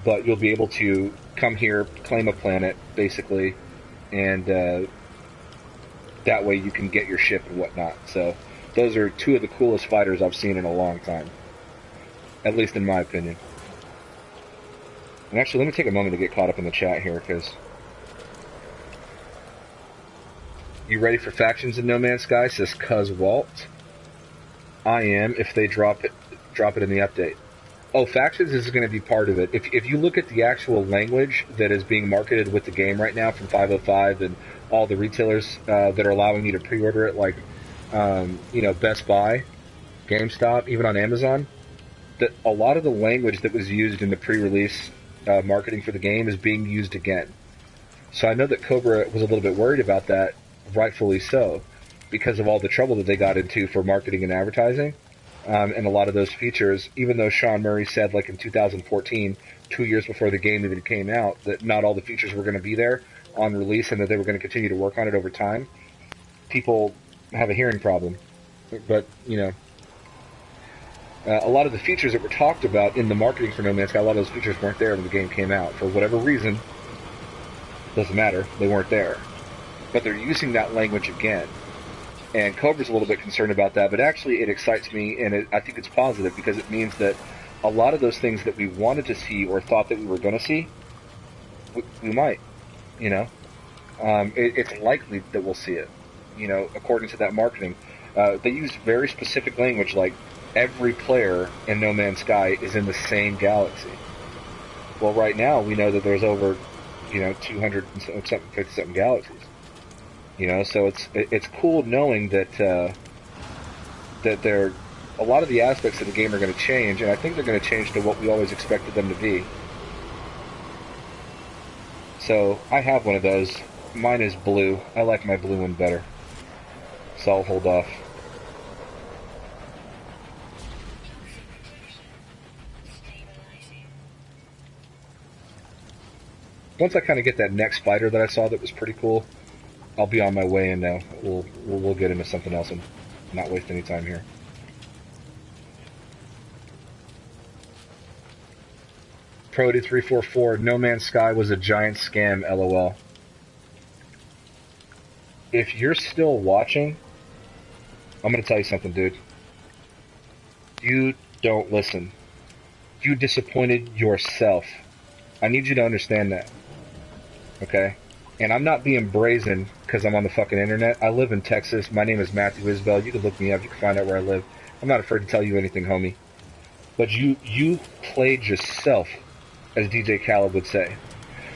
But you'll be able to come here, claim a planet, basically, and that way you can get your ship and whatnot. So those are two of the coolest fighters I've seen in a long time, at least in my opinion. And actually, let me take a moment to get caught up in the chat here, because... You ready for factions in No Man's Sky? Says Cuz Walt. I am, if they drop it in the update. Oh, factions is going to be part of it. If you look at the actual language that is being marketed with the game right now from 505 and all the retailers that are allowing you to pre-order it, like you know, Best Buy, GameStop, even on Amazon, that a lot of the language that was used in the pre-release marketing for the game is being used again. So I know that Cobra was a little bit worried about that, rightfully so, because of all the trouble that they got into for marketing and advertising, and a lot of those features, even though Sean Murray said, like in 2014, 2 years before the game even came out, that not all the features were going to be there on release and that they were going to continue to work on it over time. People have a hearing problem. But, you know, a lot of the features that were talked about in the marketing for No Man's Sky, a lot of those features weren't there when the game came out. For whatever reason, doesn't matter, they weren't there. But they're using that language again. And Cobra's a little bit concerned about that, but actually it excites me, and I think it's positive, because it means that a lot of those things that we wanted to see or thought that we were going to see, we might, you know. It's likely that we'll see it, you know, according to that marketing. They use very specific language, like every player in No Man's Sky is in the same galaxy. Well, right now we know that there's over, you know, 250-something galaxies. You know, so it's cool knowing that that there a lot of the aspects of the game are going to change, and I think they're going to change to what we always expected them to be. So I have one of those. Mine is blue. I like my blue one better, so I'll hold off. Once I kind of get that next spider that I saw that was pretty cool, I'll be on my way, and we'll get into something else and not waste any time here. Prody344, No Man's Sky was a giant scam, LOL. If you're still watching, I'm going to tell you something, dude. You don't listen. You disappointed yourself. I need you to understand that. Okay? And I'm not being brazen because I'm on the fucking internet. I live in Texas. My name is Matthew Isbell. You can look me up. You can find out where I live. I'm not afraid to tell you anything, homie. But you played yourself, as DJ Khaled would say.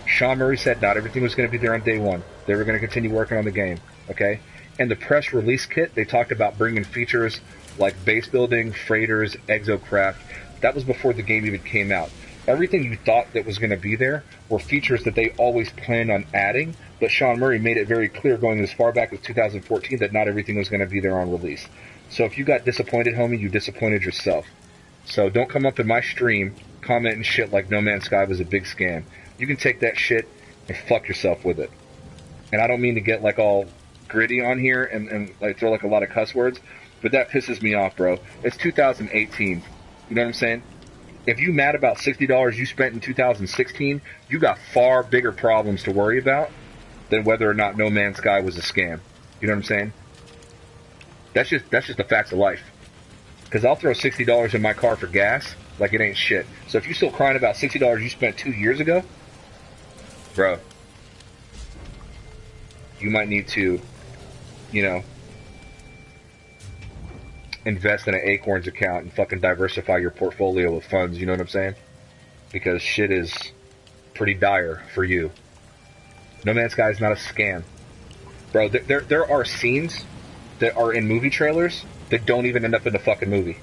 Sean Murray said not everything was going to be there on day one. They were going to continue working on the game. Okay? In the press release kit, they talked about bringing features like base building, freighters, exocraft. That was before the game even came out. Everything you thought that was going to be there were features that they always planned on adding, but Sean Murray made it very clear going as far back as 2014 that not everything was going to be there on release. So if you got disappointed, homie, you disappointed yourself. So don't come up in my stream commenting shit like No Man's Sky was a big scam. You can take that shit and fuck yourself with it. And I don't mean to get like all gritty on here and like throw like a lot of cuss words, but that pisses me off, bro. It's 2018. You know what I'm saying? If you mad about $60 you spent in 2016, you got far bigger problems to worry about than whether or not No Man's Sky was a scam. You know what I'm saying? That's just the facts of life. Because I'll throw $60 in my car for gas like it ain't shit. So if you're still crying about $60 you spent 2 years ago, bro, you might need to, you know, invest in an Acorns account and fucking diversify your portfolio of funds, you know what I'm saying? Because shit is pretty dire for you. No Man's Sky is not a scam. Bro, there are scenes that are in movie trailers that don't even end up in the fucking movie.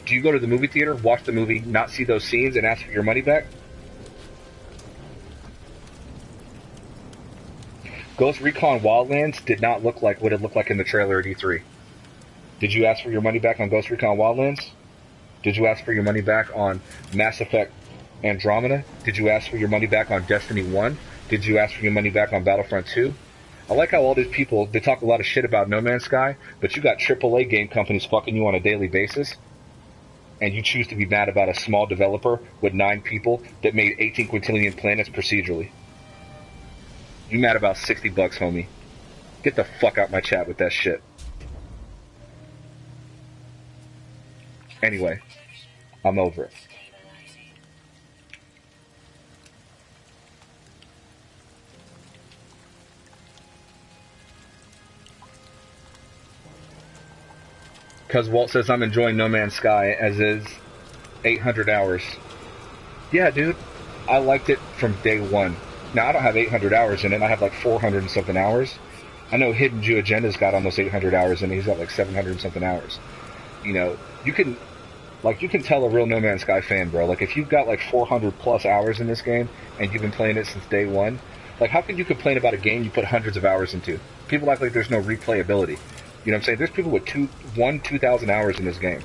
Do you go to the movie theater, watch the movie, not see those scenes, and ask for your money back? Ghost Recon Wildlands did not look like what it looked like in the trailer at E3. Did you ask for your money back on Ghost Recon Wildlands? Did you ask for your money back on Mass Effect Andromeda? Did you ask for your money back on Destiny 1? Did you ask for your money back on Battlefront 2? I like how all these people, they talk a lot of shit about No Man's Sky, but you got AAA game companies fucking you on a daily basis, and you choose to be mad about a small developer with 9 people that made 18 quintillion planets procedurally. You mad about $60, homie. Get the fuck out my chat with that shit. Anyway, I'm over it. Because Walt says I'm enjoying No Man's Sky, as is 800 hours. Yeah, dude, I liked it from day one. Now, I don't have 800 hours in it. I have like 400 and something hours. I know HiddenJewAgenda's got almost 800 hours in it. He's got like 700 and something hours. You know, you can tell a real No Man's Sky fan, bro. Like, if you've got like 400 plus hours in this game and you've been playing it since day one, like, how can you complain about a game you put hundreds of hours into? People act like there's no replayability. You know what I'm saying? There's people with 2,000 hours in this game.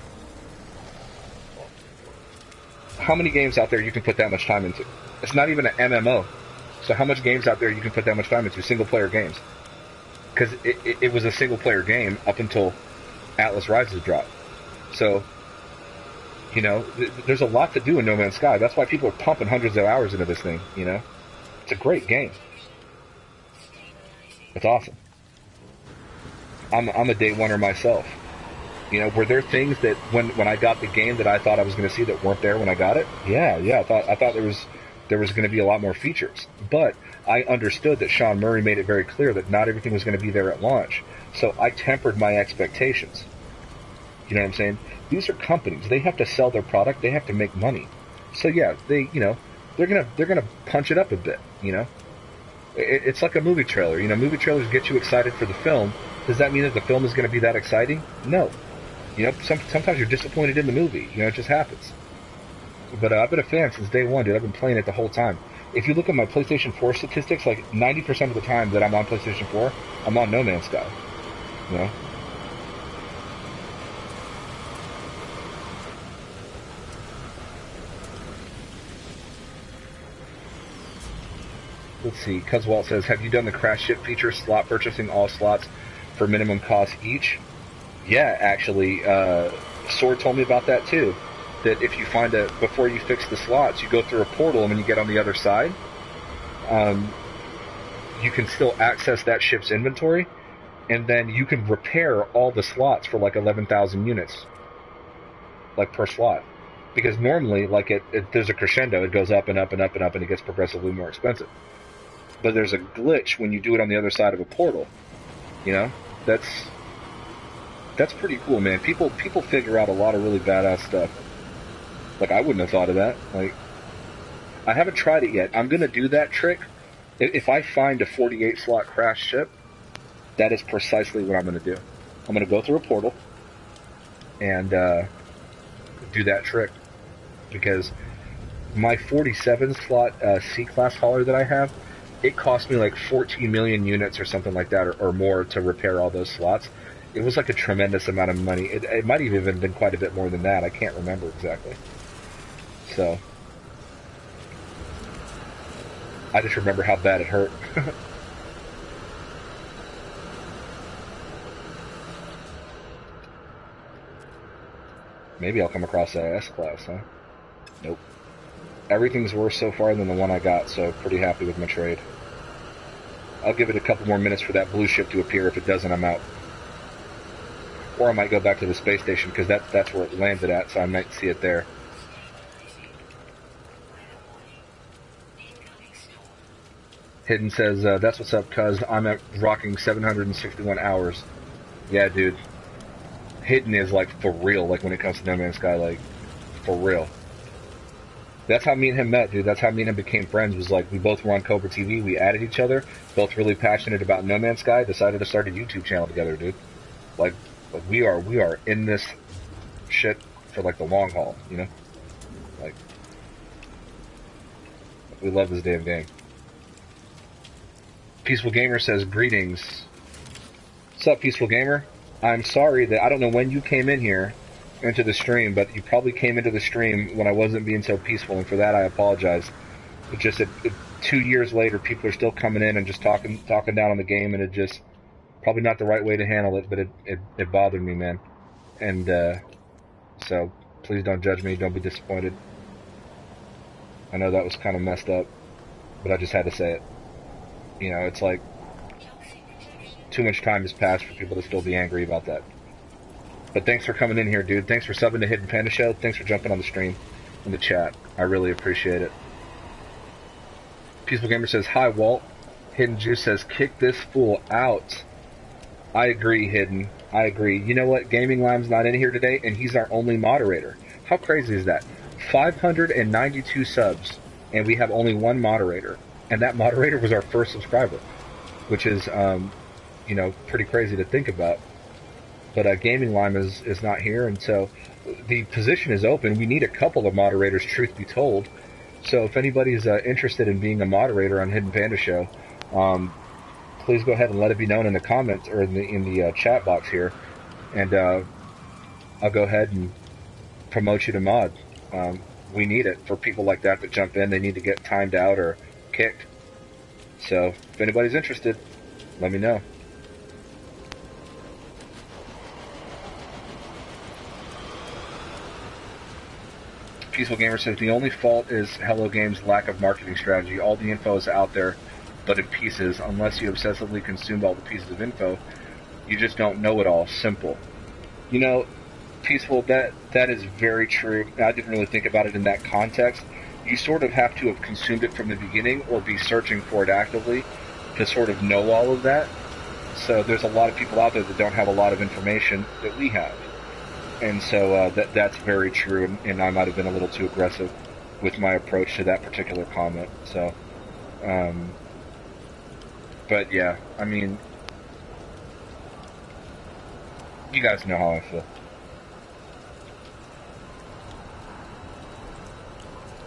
How many games out there you can put that much time into? It's not even an MMO. So how much games out there you can put that much time into? Single player games. Because it was a single player game up until Atlas Rises dropped. So, you know, there's a lot to do in No Man's Sky. That's why people are pumping hundreds of hours into this thing, you know? It's a great game. It's awesome. I'm a day oneer myself. You know, were there things that when I got the game that I thought I was going to see that weren't there when I got it? Yeah. I thought there was going to be a lot more features. But I understood that Sean Murray made it very clear that not everything was going to be there at launch. So I tempered my expectations. You know what I'm saying? These are companies. They have to sell their product. They have to make money. So yeah, they're gonna punch it up a bit. You know, it's like a movie trailer. You know, movie trailers get you excited for the film. Does that mean that the film is going to be that exciting? No. You know, sometimes you're disappointed in the movie. You know, it just happens. But I've been a fan since day one, dude. I've been playing it the whole time. If you look at my PlayStation 4 statistics, like 90% of the time that I'm on PlayStation 4, I'm on No Man's Sky. You know? let's see. Cuzwalt says, have you done the crash ship feature, slot purchasing all slots for minimum cost each? Yeah, actually, Sword told me about that too. That if you find before you fix the slots, you go through a portal, and when you get on the other side, you can still access that ship's inventory, and then you can repair all the slots for like 11,000 units, like per slot. Because normally, like there's a crescendo, it goes up and up and up and up, and it gets progressively more expensive. But there's a glitch when you do it on the other side of a portal. You know, that's pretty cool, man. People figure out a lot of really badass stuff. Like, I wouldn't have thought of that. Like, I haven't tried it yet. I'm gonna do that trick. If I find a 48 slot crash ship, that is precisely what I'm gonna do. I'm gonna go through a portal and do that trick, because my 47 slot C-class hauler that I have, it cost me like 14 million units or something like that, or more, to repair all those slots. It was like a tremendous amount of money. It might have even been quite a bit more than that. I can't remember exactly. So I just remember how bad it hurt. Maybe I'll come across that S-Class, huh? Nope. Everything's worse so far than the one I got, so pretty happy with my trade. I'll give it a couple more minutes for that blue ship to appear. If it doesn't, I'm out. Or I might go back to the space station, because that's where it landed at, so I might see it there. Hidden says, that's what's up, cuz I'm at rocking 761 hours. Yeah, dude. Hidden is, like, for real, like, when it comes to No Man's Sky, like, for real. That's how me and him met, dude. That's how me and him became friends, was like, we both were on Cobra TV, we added each other, both really passionate about No Man's Sky, decided to start a YouTube channel together, dude. Like we are in this shit for, like, the long haul, you know? Like, we love this damn game. Peaceful Gamer says, greetings. What's up, Peaceful Gamer? I'm sorry that I don't know when you came in here into the stream, but you probably came into the stream when I wasn't being so peaceful, and for that I apologize. It's just that 2 years later, people are still coming in and just talking down on the game, and it just probably not the right way to handle it, but it bothered me, man. And so please don't judge me, don't be disappointed. I know that was kind of messed up, but I just had to say it. You know, it's like too much time has passed for people to still be angry about that. But thanks for coming in here, dude. Thanks for subbing to Hidden Panda Show. Thanks for jumping on the stream in the chat. I really appreciate it. Peaceful Gamer says, hi, Walt. Hidden Juice says, kick this fool out. I agree, Hidden. I agree. You know what? Gaming Lime's not in here today, and he's our only moderator. How crazy is that? 592 subs, and we have only one moderator. And that moderator was our first subscriber, which is, you know, pretty crazy to think about. But Gaming Lime is not here, and so the position is open. We need a couple of moderators, truth be told. So if anybody's interested in being a moderator on Hidden Panda Show, please go ahead and let it be known in the comments or in the chat box here, and I'll go ahead and promote you to mod. We need it for people like that jump in. They need to get timed out or kicked. So if anybody's interested, let me know. Peaceful Gamer says, the only fault is Hello Games' lack of marketing strategy. All the info is out there, but in pieces. Unless you obsessively consumed all the pieces of info, you just don't know it all. Simple. You know, Peaceful, that is very true. I didn't really think about it in that context. You sort of have to have consumed it from the beginning or be searching for it actively to sort of know all of that. So there's a lot of people out there that don't have a lot of information that we have. And so that's very true, and I might have been a little too aggressive with my approach to that particular comment. So, but yeah, I mean, you guys know how I feel.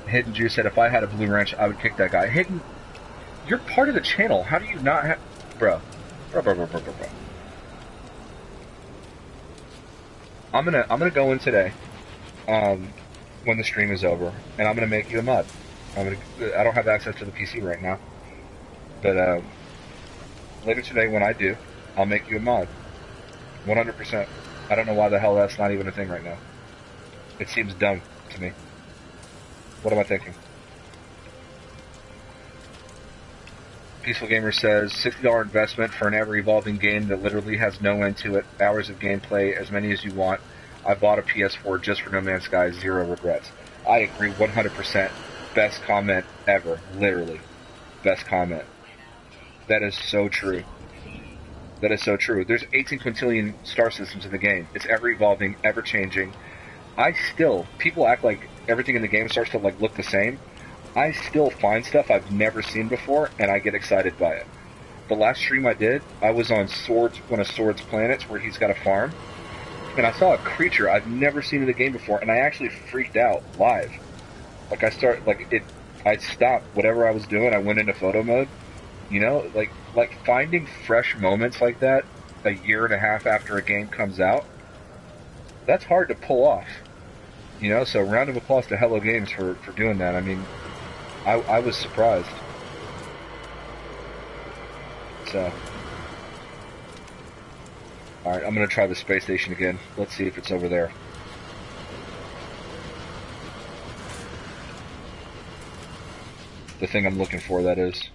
Hidden Juice said, if I had a blue wrench, I would kick that guy. Hidden, you're part of the channel. How do you not have... Bro. I'm gonna go in today, when the stream is over, and I'm gonna make you a mod. I don't have access to the PC right now, But later today, when I do, I'll make you a mod. 100%. I don't know why the hell that's not even a thing right now. It seems dumb to me. What am I thinking? Peaceful Gamer says, $60 investment for an ever-evolving game that literally has no end to it. Hours of gameplay, as many as you want. I bought a PS4 just for No Man's Sky, zero regrets. I agree 100%. Best comment ever. Literally. Best comment. That is so true. That is so true. There's 18 quintillion star systems in the game. It's ever-evolving, ever-changing. People act like everything in the game starts to like look the same. I still find stuff I've never seen before, and I get excited by it. The last stream I did, I was on one of Sword's planets where he's got a farm, and I saw a creature I've never seen in the game before, and I actually freaked out live. Like I stopped whatever I was doing, I went into photo mode. You know, like finding fresh moments like that a year and a half after a game comes out, that's hard to pull off. You know, so round of applause to Hello Games for doing that. I mean, I was surprised. So, alright, I'm going to try the space station again. Let's see if it's over there. The thing I'm looking for, that is.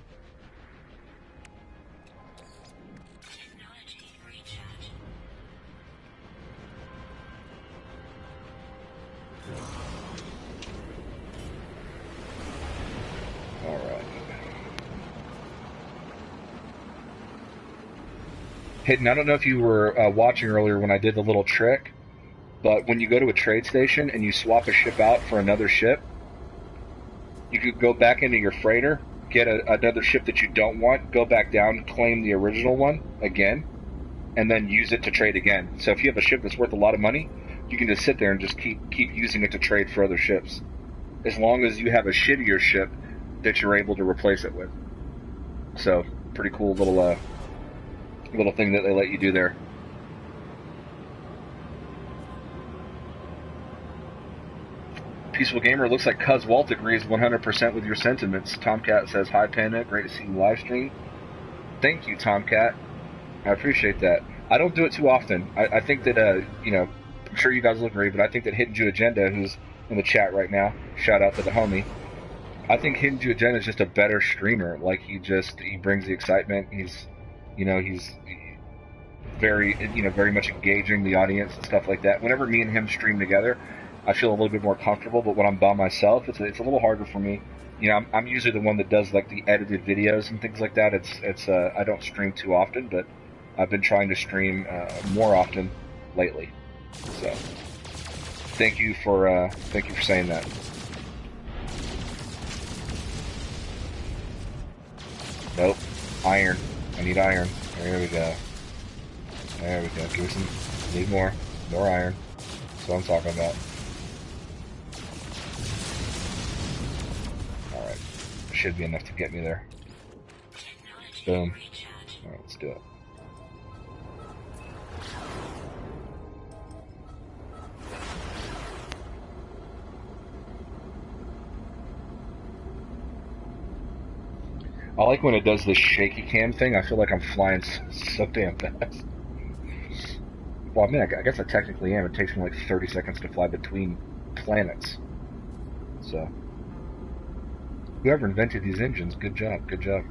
Hidden, I don't know if you were watching earlier when I did the little trick, but when you go to a trade station and you swap a ship out for another ship, you could go back into your freighter, get another ship that you don't want, go back down, claim the original one again, and then use it to trade again. So if you have a ship that's worth a lot of money, you can just sit there and just keep using it to trade for other ships, as long as you have a shittier ship that you're able to replace it with. So, pretty cool little thing that they let you do there. Peaceful Gamer, looks like Cuz Walt agrees 100% with your sentiments. Tomcat says, hi Panda, great to see you live stream. Thank you, Tomcat. I appreciate that. I don't do it too often. I think that, you know, I'm sure you guys will agree, but I think that HiddenJewAgenda, who's in the chat right now, shout out to the homie, I think HiddenJewAgenda is just a better streamer. Like, he brings the excitement. He's very much engaging the audience and stuff like that. Whenever me and him stream together, I feel a little bit more comfortable, but when I'm by myself, it's a little harder for me. You know, I'm usually the one that does like the edited videos and things like that. I don't stream too often, but I've been trying to stream more often lately. So, thank you for saying that. Nope, iron. I need iron. There we go. There we go. Give me some. Need more iron. That's what I'm talking about. All right, should be enough to get me there. Boom. All right, let's do it. I like when it does this shaky cam thing. I feel like I'm flying so damn fast. Well, I mean, I guess I technically am. It takes me like 30 seconds to fly between planets. So, whoever invented these engines, good job, good job.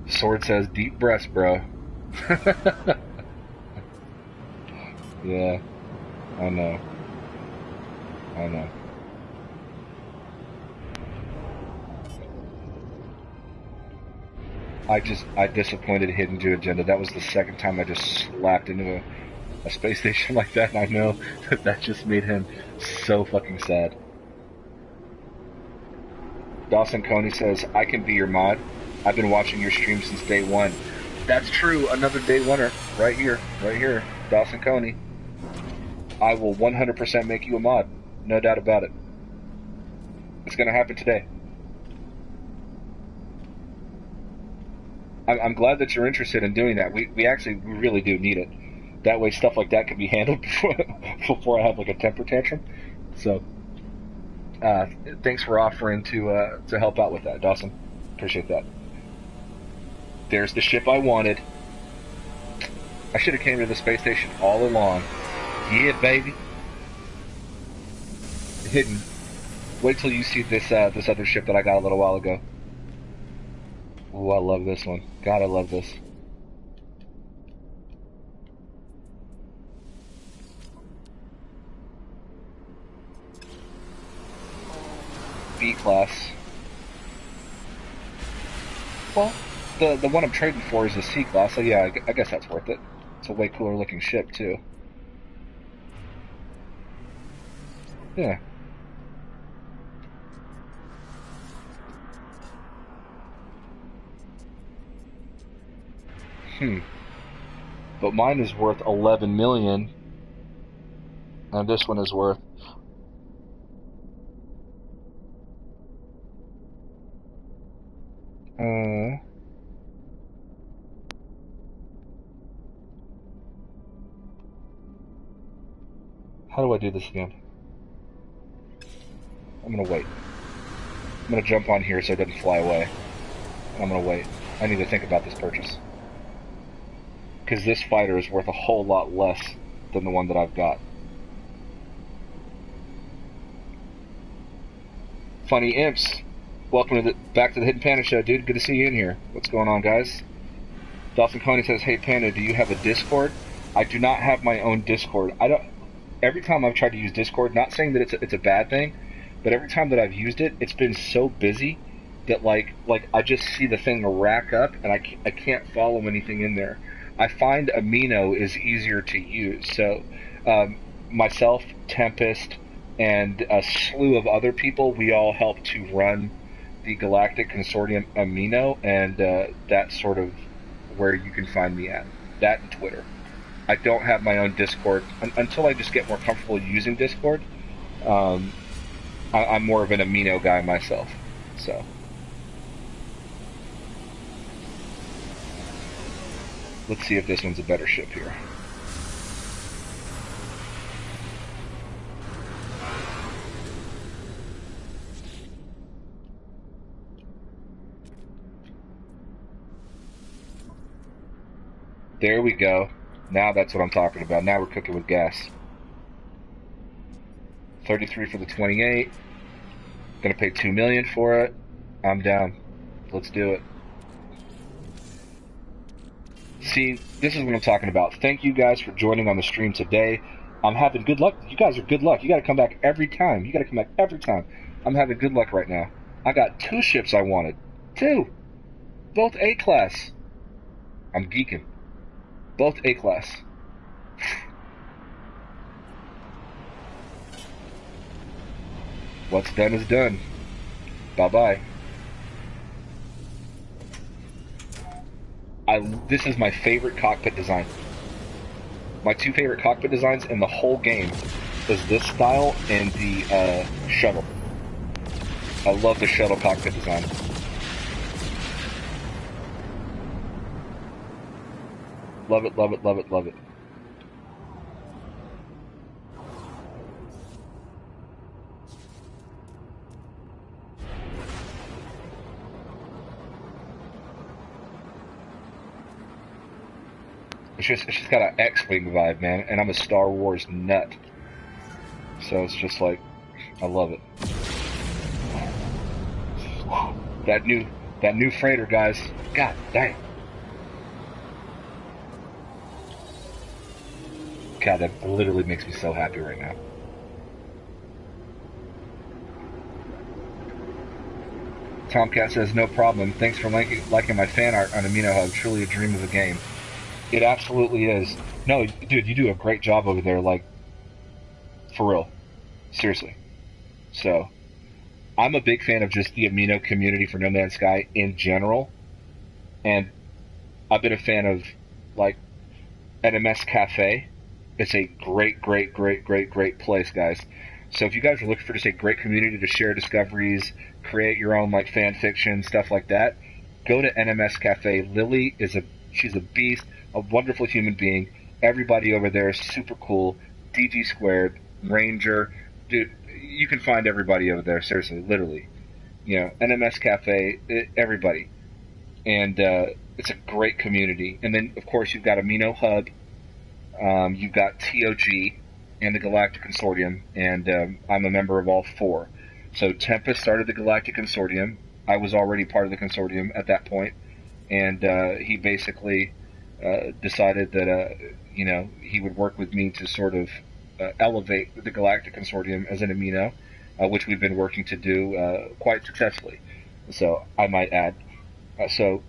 Sword says, deep breaths, bro. Yeah, I know. I disappointed HiddenJewAgenda. That was the second time I just slapped into a space station like that, and I know that just made him so fucking sad. Dawson Coney says, I can be your mod. I've been watching your stream since day one. That's true, another day oneer. Right here, Dawson Coney. I will 100% make you a mod. No doubt about it. It's gonna happen today. I'm glad that you're interested in doing that. We really do need it. That way stuff like that can be handled before I have like a temper tantrum. So, Thanks for offering to help out with that, Dawson. Appreciate that. There's the ship I wanted. I should have came to the space station all along. Yeah, baby. Hidden. Wait till you see this this other ship that I got a little while ago. Ooh, I love this one. God, I love this. B class. Well, the one I'm trading for is a C class, so yeah, I guess that's worth it. It's a way cooler looking ship too. Yeah. But mine is worth 11 million, and this one is worth. How do I do this again? I'm gonna wait. I'm gonna jump on here so it doesn't fly away. I'm gonna wait. I need to think about this purchase. Because this fighter is worth a whole lot less than the one that I've got. Funny Imps, welcome to back to the Hidden Panda Show, dude. Good to see you in here. What's going on, guys? Dolphin Coney says, "Hey Panda, do you have a Discord?" I do not have my own Discord. I don't. Every time I've tried to use Discord, not saying that it's a bad thing, but every time that I've used it, it's been so busy that like I just see the thing rack up and I can't follow anything in there. I find Amino is easier to use. So myself, Tempest, and a slew of other people, we all help to run the Galactic Consortium Amino, and that's sort of where you can find me at. That and Twitter. I don't have my own Discord until I just get more comfortable using Discord. I'm more of an Amino guy myself. So let's see if this one's a better ship here. There we go. Now that's what I'm talking about. Now we're cooking with gas. 33 for the 28. Gonna pay $2 million for it. I'm down. Let's do it. See, this is what I'm talking about. Thank you guys for joining on the stream today. I'm having good luck. You guys are good luck. You gotta come back every time. You gotta come back every time. I'm having good luck right now. I got 2 ships I wanted. 2. Both A class. I'm geeking. Both A class. What's done is done. Bye-bye. This is my favorite cockpit design. My 2 favorite cockpit designs in the whole game is this style and the shuttle. I love the shuttle cockpit design. Love it, love it, love it, love it. It's just got an X-Wing vibe, man, and I'm a Star Wars nut. So it's just like, I love it. That new freighter, guys. God dang. God, that literally makes me so happy right now. Tomcat says, no problem. Thanks for liking my fan art on Amino Hub. Truly a dream of a game. It absolutely is. No, dude, you do a great job over there, like, for real. Seriously. So, I'm a big fan of just the Amino community for No Man's Sky in general. And I've been a fan of, like, NMS Cafe. It's a great place, guys. So if you guys are looking for just a great community to share discoveries, create your own, like, fan fiction, stuff like that, go to NMS Cafe. Lily she's a beast, a wonderful human being. Everybody over there is super cool. DG Squared, Ranger, dude, you can find everybody over there. Seriously, literally. You know, NMS Cafe, everybody, and it's a great community. And then, of course, you've got Amino Hub, you've got TOG, and the Galactic Consortium, and I'm a member of all four. So Tempest started the Galactic Consortium. I was already part of the consortium at that point, and he basically decided that you know, he would work with me to sort of elevate the Galactic Consortium as an amino, which we've been working to do quite successfully. So I might add. So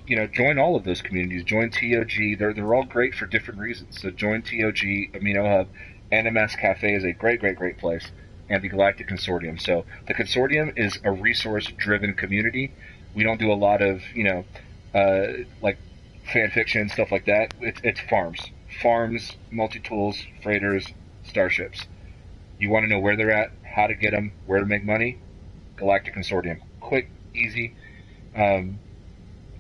you know, join all of those communities. Join TOG. They're all great for different reasons. So join TOG, Amino Hub, NMS Cafe is a great place, and the Galactic Consortium. So the Consortium is a resource-driven community. We don't do a lot of, you know, like fan fiction and stuff like that. It's farms, multi-tools, freighters, starships. You want to know where they're at, how to get them, where to make money? Galactic Consortium. Quick, easy.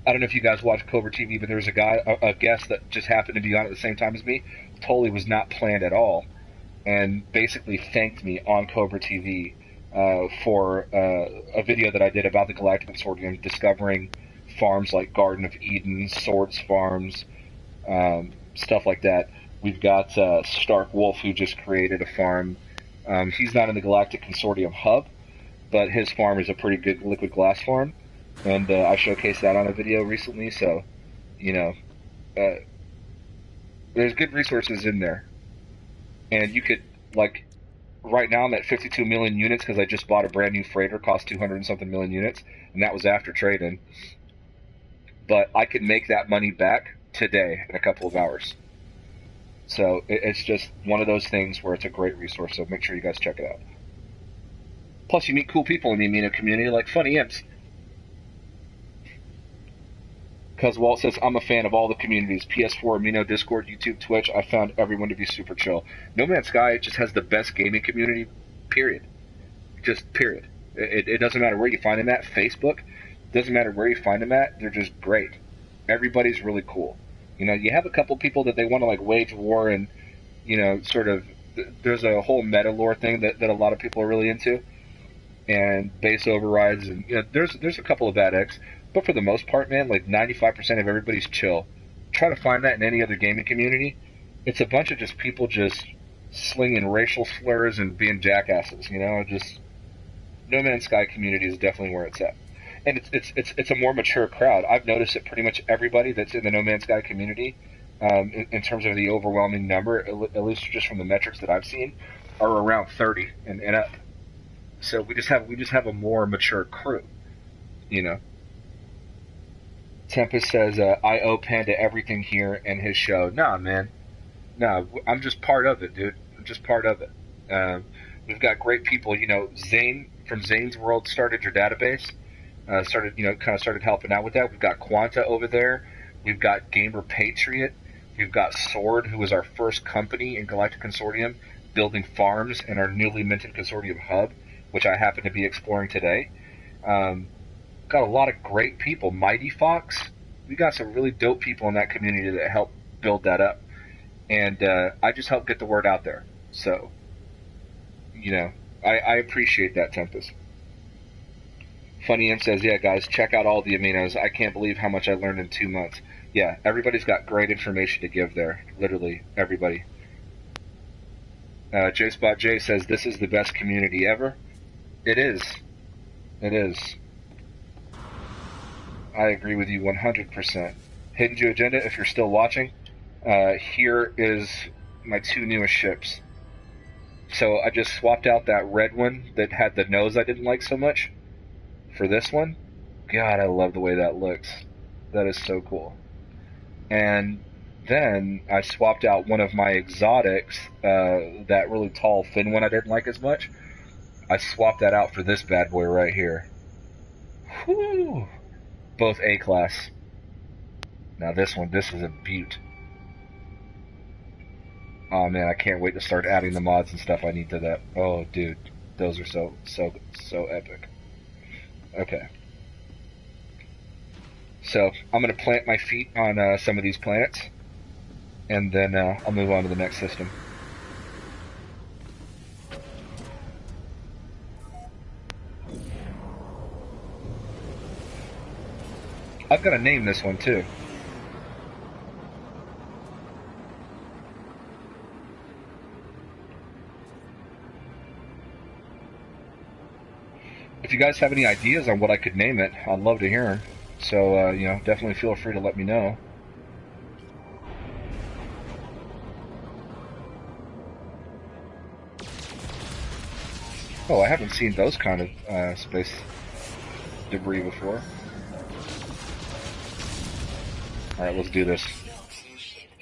I don't know if you guys watch Cobra TV, but there was a guest that just happened to be on at the same time as me. Totally was not planned at all, and basically thanked me on Cobra TV for a video that I did about the Galactic Consortium, discovering farms like Garden of Eden, Swords Farms, stuff like that. We've got Stark Wolf, who just created a farm. He's not in the Galactic Consortium hub, but his farm is a pretty good liquid glass farm. And I showcased that on a video recently, so, you know, there's good resources in there. And you could, like, right now I'm at 52 million units because I just bought a brand new freighter, cost 200 and something million units, and that was after trade-in. But I could make that money back today in a couple of hours. So it's just one of those things where it's a great resource, so make sure you guys check it out. Plus, you meet cool people in the amino community, like Funny Imps. Because Walt says, I'm a fan of all the communities. PS4, Amino, Discord, YouTube, Twitch. I found everyone to be super chill. No Man's Sky just has the best gaming community, period. Just period. It doesn't matter where you find them at. Facebook, doesn't matter where you find them at. They're just great. Everybody's really cool. You know, you have a couple people that they want to, like, wage war and, you know, sort of, there's a whole meta lore thing that a lot of people are really into. And base overrides, and, you know, there's a couple of bad eggs. But for the most part, man, like 95% of everybody's chill. Try to find that in any other gaming community. It's a bunch of just people just slinging racial slurs and being jackasses, you know? Just, No Man's Sky community is definitely where it's at. And it's a more mature crowd. I've noticed that pretty much everybody that's in the No Man's Sky community, in terms of the overwhelming number, at least just from the metrics that I've seen, are around 30 and up. So we just have a more mature crew, you know? Tempest says, I owe Panda everything here and his show. Nah, man. Nah, I'm just part of it, dude. I'm just part of it. We've got great people. You know, Zane from Zane's World started your database. Started helping out with that. We've got Quanta over there. We've got Gamer Patriot. We've got Sword, who was our first company in Galactic Consortium, building farms in our newly minted Consortium hub, which I happen to be exploring today. Got a lot of great people. Mighty Fox, we got some really dope people in that community that help build that up, and I just help get the word out there. So, you know, I appreciate that, Tempest. Funny M says, yeah, guys, check out all the aminos. I can't believe how much I learned in 2 months. Yeah, everybody's got great information to give there. Literally, everybody. JSpot J says, this is the best community ever. It is. It is. I agree with you 100%. HiddenJewAgenda, if you're still watching, here is my 2 newest ships. So I just swapped out that red one that had the nose I didn't like so much for this one. God, I love the way that looks. That is so cool. And then I swapped out one of my exotics, that really tall, thin one I didn't like as much. I swapped that out for this bad boy right here. Whew! Both A-class. Now this is a beaut. Oh man, I can't wait to start adding the mods and stuff I need to that. Oh dude, those are so epic. Okay. So, I'm going to plant my feet on some of these planets, and then I'll move on to the next system. I've got to name this one too. If you guys have any ideas on what I could name it, I'd love to hear them. So, you know, definitely feel free to let me know. Oh, I haven't seen those kind of space debris before. Alright, let's do this.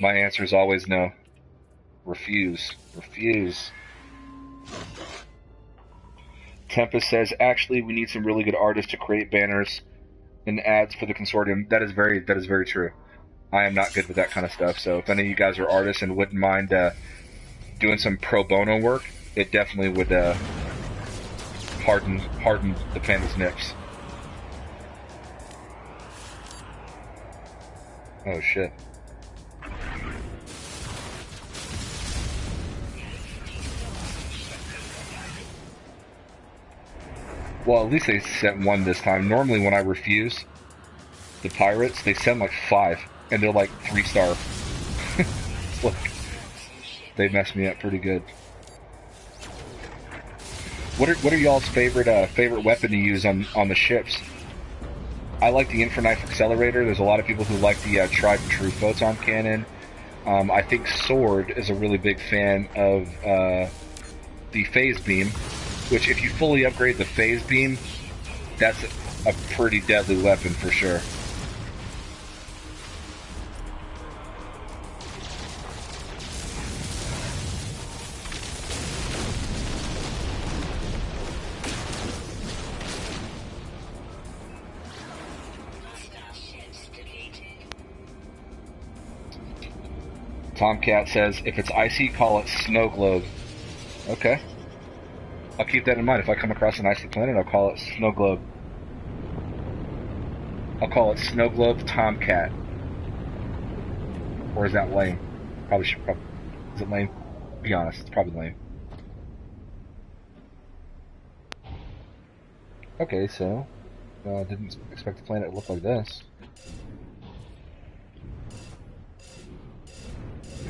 My answer is always no. Refuse. Refuse. Tempest says, actually, we need some really good artists to create banners and ads for the Consortium. That is very true. I am not good with that kind of stuff, so if any of you guys are artists and wouldn't mind doing some pro bono work, it definitely would harden the Panda's nips. Oh shit. Well, at least they sent one this time. Normally when I refuse the pirates, they send like 5, and they're like 3-star. Look, they messed me up pretty good. What are y'all's favorite weapon to use on the ships? I like the Infraknife Accelerator. There's a lot of people who like the tried and true photon cannon. I think Sword is a really big fan of the phase beam, which if you fully upgrade the phase beam, that's a pretty deadly weapon for sure. Tomcat says, if it's icy, call it snow globe. Okay. I'll keep that in mind. If I come across an icy planet, I'll call it snow globe. I'll call it snow globe Tomcat. Or is that lame? Is it lame? Be honest, it's probably lame. Okay, so didn't expect the planet to look like this.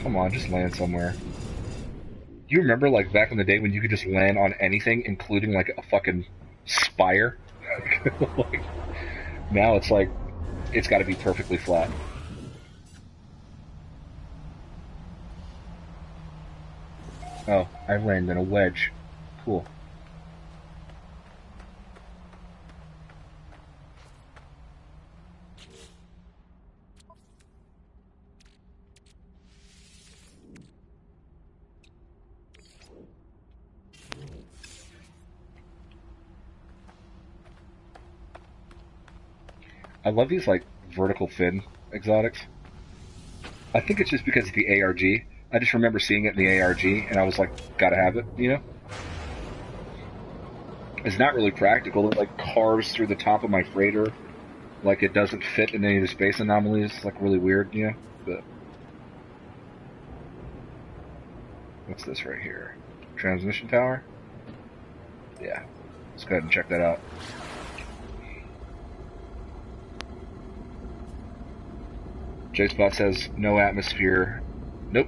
Come on, just land somewhere. Do you remember, like, back in the day when you could just land on anything, including, like, a fucking spire? Like, now it's like, it's gotta be perfectly flat. Oh, I landed in a wedge. Cool. I love these, like, vertical fin exotics. I think it's just because of the ARG. I just remember seeing it in the ARG, and I was like, gotta have it, you know? It's not really practical. It, like, carves through the top of my freighter. Like, it doesn't fit in any of the space anomalies. It's, like, really weird, you know? But what's this right here? Transmission tower? Yeah. Let's go ahead and check that out. J-Spot says, no atmosphere. Nope.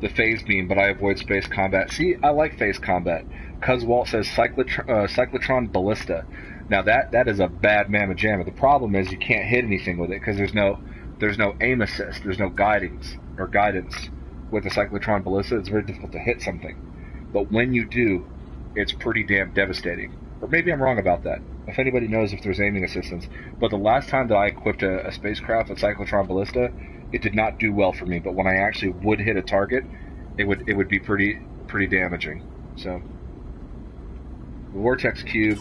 The phase beam, but I avoid space combat. See, I like phase combat. Cuz Walt says cyclotron ballista. Now that is a bad mamma jamma. The problem is you can't hit anything with it because there's no aim assist. There's no guidance with the cyclotron ballista. It's very difficult to hit something. But when you do, it's pretty damn devastating. Or maybe I'm wrong about that. If anybody knows if there's aiming assistance. But the last time that I equipped a spacecraft with cyclotron ballista, it did not do well for me. But when I actually would hit a target, it would be pretty damaging. So, the Vortex Cube.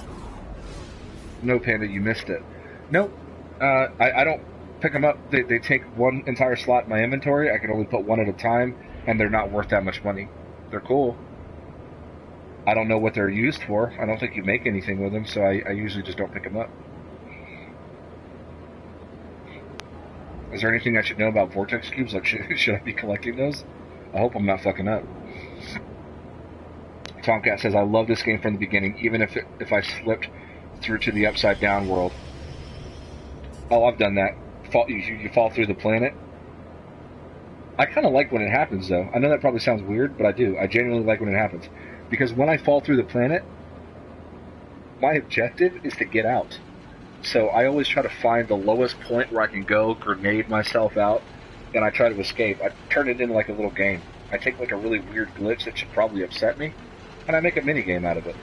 No, Panda, you missed it. Nope. I don't pick them up. They take one entire slot in my inventory. I can only put one at a time, and they're not worth that much money. They're cool. I don't know what they're used for. I don't think you make anything with them, so I usually just don't pick them up. Is there anything I should know about Vortex Cubes? Like, should I be collecting those? I hope I'm not fucking up. Tomcat says, I love this game from the beginning, even if I slipped through to the Upside Down world. Oh, I've done that. You fall through the planet. I kind of like when it happens, though. I know that probably sounds weird, but I do. I genuinely like when it happens. Because when I fall through the planet, my objective is to get out. So I always try to find the lowest point where I can go, grenade myself out, and I try to escape. I turn it into like a little game. I take like a really weird glitch that should probably upset me, and I make a mini game out of it.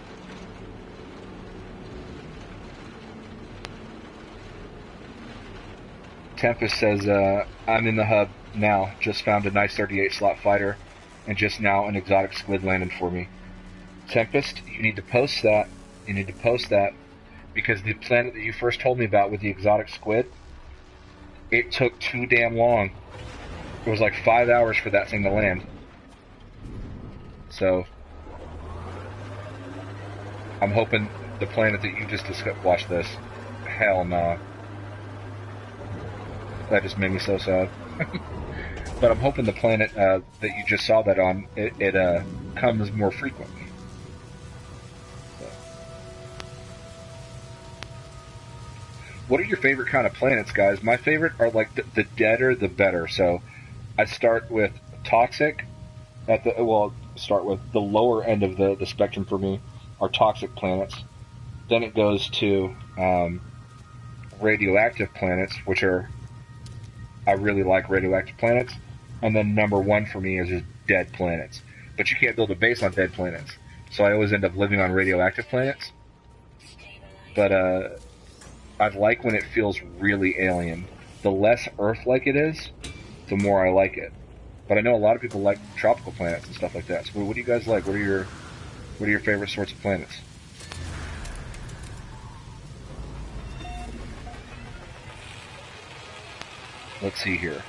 Tempest says, I'm in the hub now. Just found a nice 38 slot fighter, and just now an exotic squid landed for me. Tempest, you need to post that. You need to post that, because the planet that you first told me about with the exotic squid, it took too damn long. It was like 5 hours for that thing to land. So, I'm hoping the planet that you just discussed. Watch this. Hell no. That just made me so sad. But I'm hoping the planet that you just saw that on, it comes more frequently. So. What are your favorite kind of planets, guys? My favorite are like the deader, the better. So I start with toxic. Start with the lower end of the spectrum for me are toxic planets. Then it goes to radioactive planets, which are, I really like radioactive planets. And then number one for me is just dead planets. But you can't build a base on dead planets. So I always end up living on radioactive planets. But I like when it feels really alien. The less Earth-like it is, the more I like it. But I know a lot of people like tropical planets and stuff like that. So what do you guys like? What are your favorite sorts of planets? Let's see here.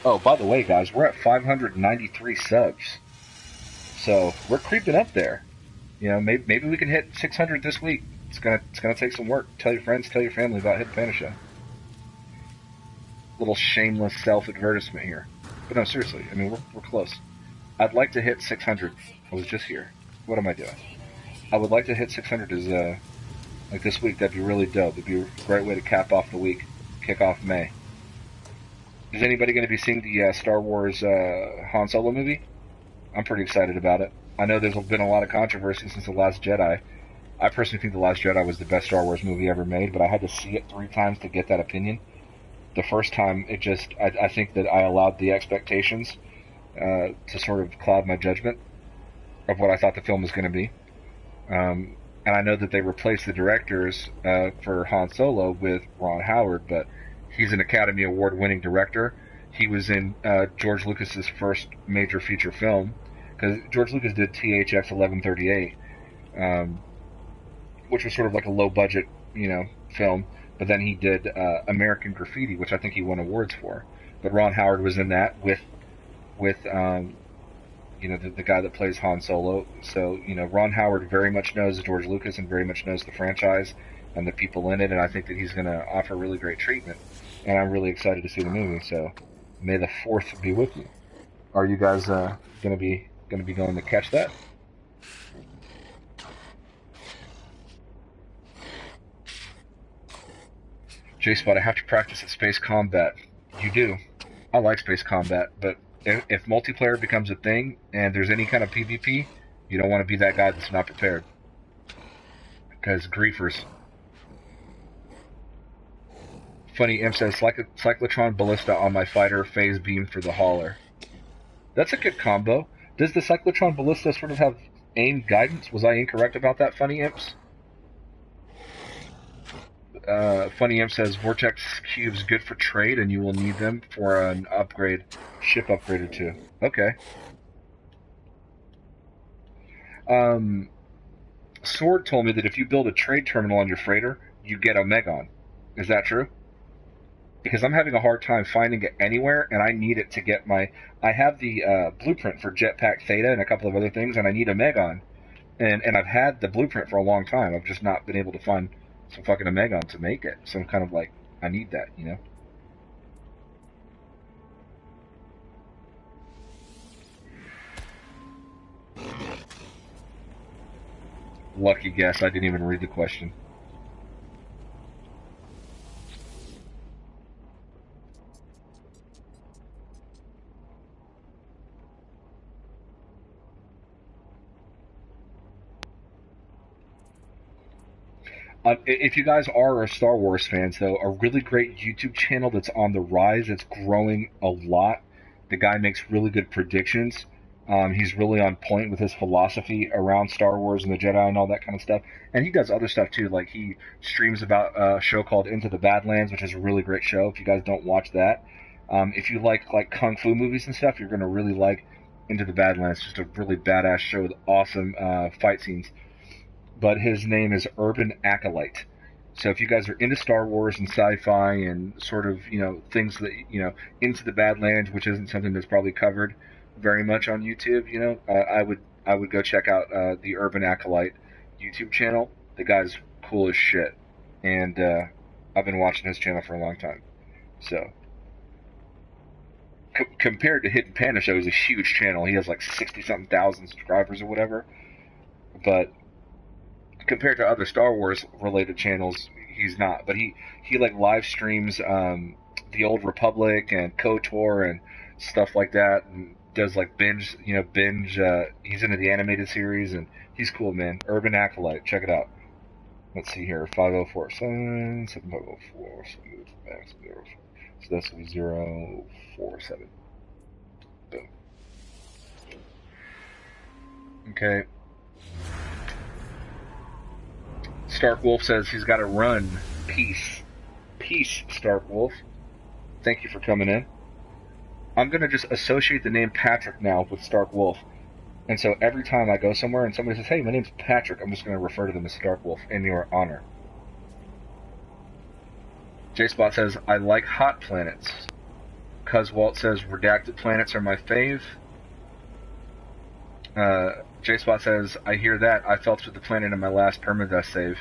Oh, by the way, guys, we're at 593 subs. So we're creeping up there. You know, maybe we can hit 600 this week. It's gonna take some work. Tell your friends, tell your family about Hidden Panda Show. Little shameless self-advertisement here. But no, seriously, I mean, we're close. I'd like to hit 600. I was just here. What am I doing? I would like to hit 600 as, like this week. That'd be really dope. It'd be a great way to cap off the week, kick off May. Is anybody going to be seeing the Star Wars Han Solo movie? I'm pretty excited about it. I know there's been a lot of controversy since The Last Jedi. I personally think The Last Jedi was the best Star Wars movie ever made, but I had to see it 3 times to get that opinion. The first time, I think that I allowed the expectations to sort of cloud my judgment of what I thought the film was going to be. And I know that they replaced the directors for Han Solo with Ron Howard, but he's an Academy Award-winning director. He was in George Lucas's first major feature film, because George Lucas did THX 1138, which was sort of like a low-budget, film. But then he did American Graffiti, which I think he won awards for. But Ron Howard was in that with the guy that plays Han Solo. So, Ron Howard very much knows George Lucas and very much knows the franchise and the people in it, and I think that he's going to offer really great treatment. And I'm really excited to see the movie, so may the 4th be with you. Are you guys going to be going to catch that? J-Spot, I have to practice at space combat. You do. I like space combat, but if multiplayer becomes a thing and there's any kind of PvP, you don't want to be that guy that's not prepared. Because griefers. Funny Imp says, Cyclotron Ballista on my fighter, phase beam for the hauler. That's a good combo. Does the Cyclotron Ballista sort of have aim guidance? Was I incorrect about that, Funny Imps? Funny Imp says, Vortex Cubes good for trade, and you will need them for an ship upgrade or 2. Okay. Sword told me that if you build a trade terminal on your freighter, you get a Megon. Is that true? Because I'm having a hard time finding it anywhere, and I need it to get I have the blueprint for Jetpack Theta and a couple of other things, and I need a Megon. And I've had the blueprint for a long time. I've just not been able to find some fucking Megon to make it. So I'm kind of like, I need that, Lucky guess, I didn't even read the question. If you guys are Star Wars fans, though, a really great YouTube channel that's on the rise, that's growing a lot. The guy makes really good predictions. He's really on point with his philosophy around Star Wars and the Jedi and all that kind of stuff. And he does other stuff too, like he streams about a show called Into the Badlands, which is a really great show. If you guys don't watch that, if you like kung fu movies and stuff, you're gonna really like Into the Badlands. Just a really badass show with awesome fight scenes. But his name is Urban Acolyte. So if you guys are into Star Wars and sci-fi and sort of, things that, Into the Badlands, which isn't something that's probably covered very much on YouTube, I would go check out the Urban Acolyte YouTube channel. The guy's cool as shit, and I've been watching his channel for a long time. So compared to Hidden Panda Show, he's a huge channel. He has like 60-something thousand subscribers or whatever. But compared to other Star Wars related channels, he's not. But he like live streams the Old Republic and KOTOR and stuff like that, and does like binge. He's into the animated series, and he's cool, man. Urban Acolyte, check it out. Let's see here, 5047 7504. So that's gonna be 047. Boom. Okay. Stark Wolf says he's got to run. Peace. Peace, Stark Wolf. Thank you for coming in. I'm going to just associate the name Patrick now with Stark Wolf. And so every time I go somewhere and somebody says, hey, my name's Patrick, I'm just going to refer to them as Stark Wolf in your honor. J-Spot says, I like hot planets. Cuz Walt says, redacted planets are my fave. J-Spot says, I hear that. I fell through the planet in my last permadeath save.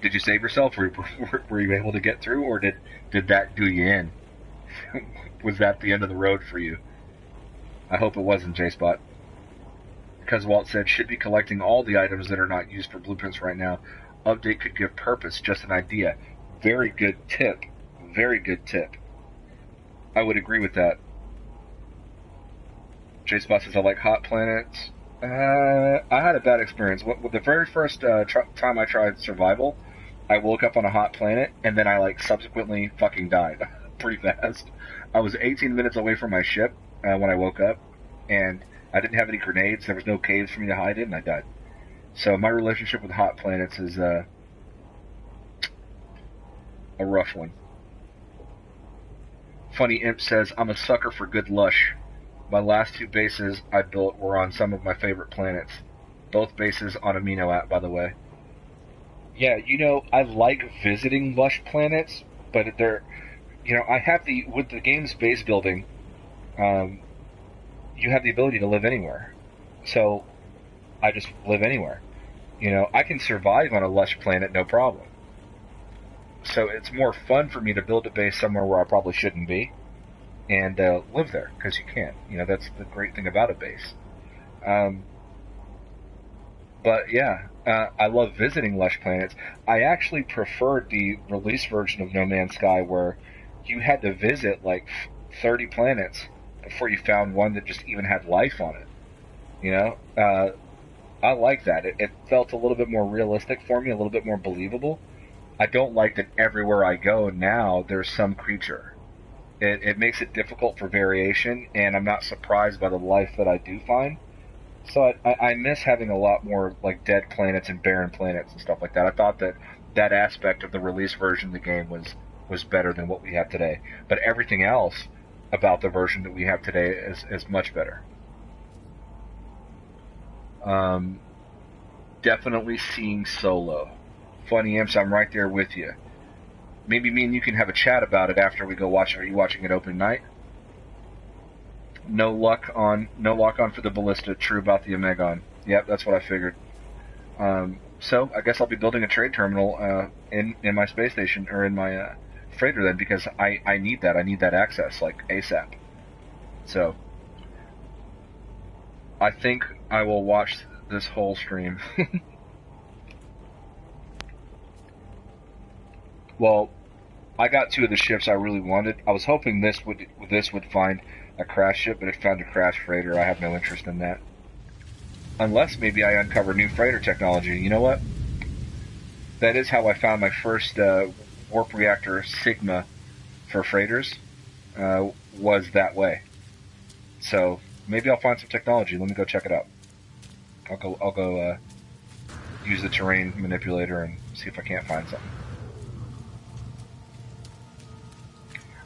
Did you save yourself? Were you able to get through, or did that do you in? Was that the end of the road for you? I hope it wasn't, J-Spot. Because Walt said, should be collecting all the items that are not used for blueprints right now. Update could give purpose, just an idea. Very good tip. Very good tip. I would agree with that. J-Spot says, I like hot planets. I had a bad experience. The very first time I tried survival, I woke up on a hot planet, and then I subsequently fucking died pretty fast. I was 18 minutes away from my ship when I woke up, and I didn't have any grenades. There was no caves for me to hide in, and I died. So my relationship with hot planets is a rough one. Funny Imp says, I'm a sucker for good lush. My last two bases I built were on some of my favorite planets. Both bases on Amino App, by the way. Yeah, I like visiting lush planets, but they're, I have with the game's base building, you have the ability to live anywhere. So, I just live anywhere. I can survive on a lush planet, no problem. So it's more fun for me to build a base somewhere where I probably shouldn't be, and live there, because you can. That's the great thing about a base. But yeah, I love visiting lush planets. I actually preferred the release version of No Man's Sky, where you had to visit 30 planets before you found one that just even had life on it. I like that. It felt a little bit more realistic for me, a little bit more believable. I don't like that everywhere I go now there's some creature. It makes it difficult for variation, and I'm not surprised by the life that I do find. So I miss having a lot more dead planets and barren planets and stuff like that. I thought that aspect of the release version of the game was better than what we have today. But everything else about the version that we have today is much better. Definitely seeing Solo. Funny Imps, I'm right there with you. Maybe me and you can have a chat about it after we go watch it. Are you watching it open night? No lock on for the ballista. True about the Omegon. Yep, that's what I figured. So I guess I'll be building a trade terminal in my space station, or in my freighter then, because I need that. I need that access ASAP. So I think I will watch this whole stream. Well, I got two of the ships I really wanted. I was hoping this would find a crash ship, but it found a crash freighter. I have no interest in that. Unless maybe I uncover new freighter technology. You know what? that is how I found my first warp reactor Sigma for freighters. Was that way. So maybe I'll find some technology. Let me go check it out. I'll go use the terrain manipulator and see if I can't find something.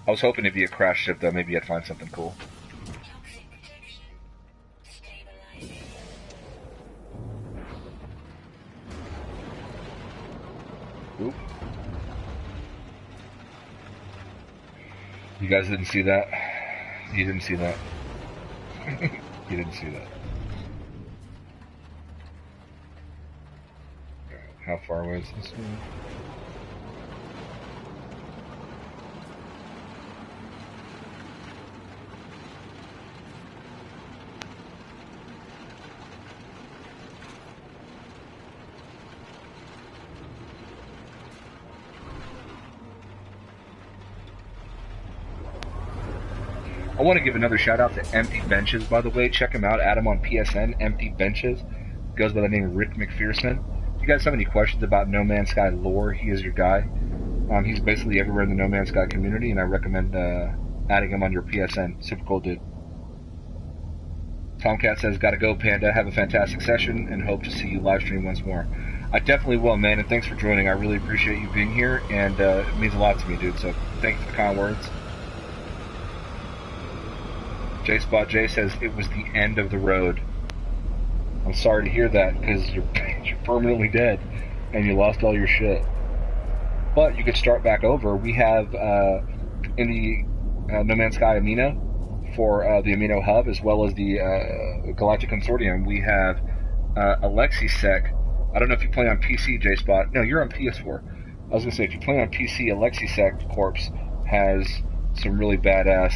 I was hoping it'd be a crash ship, though. Maybe I'd find something cool. Toxic protection. Stabilizing. Oop. You guys didn't see that? You didn't see that. You didn't see that. How far away is this one? I want to give another shout out to Empty Benches, by the way. Check him out. Add him on PSN, Empty Benches. Goes by the name Rick McPherson. If you guys have any questions about No Man's Sky lore, he is your guy. He's basically everywhere in the No Man's Sky community, and I recommend adding him on your PSN. Super cool dude. Tomcat says, gotta go, Panda. Have a fantastic session, and hope to see you live stream once more. I definitely will, man, and thanks for joining. I really appreciate you being here, and it means a lot to me, dude, so thanks for the kind words. J-Spot J says, it was the end of the road. I'm sorry to hear that, because you're permanently dead, and you lost all your shit. But you could start back over. We have, in the No Man's Sky Amino, for the Amino Hub, as well as the Galactic Consortium, we have AlexiSec. I don't know if you play on PC, J-Spot. No, you're on PS4. I was going to say, if you play on PC, AlexiSec Corpse has some really badass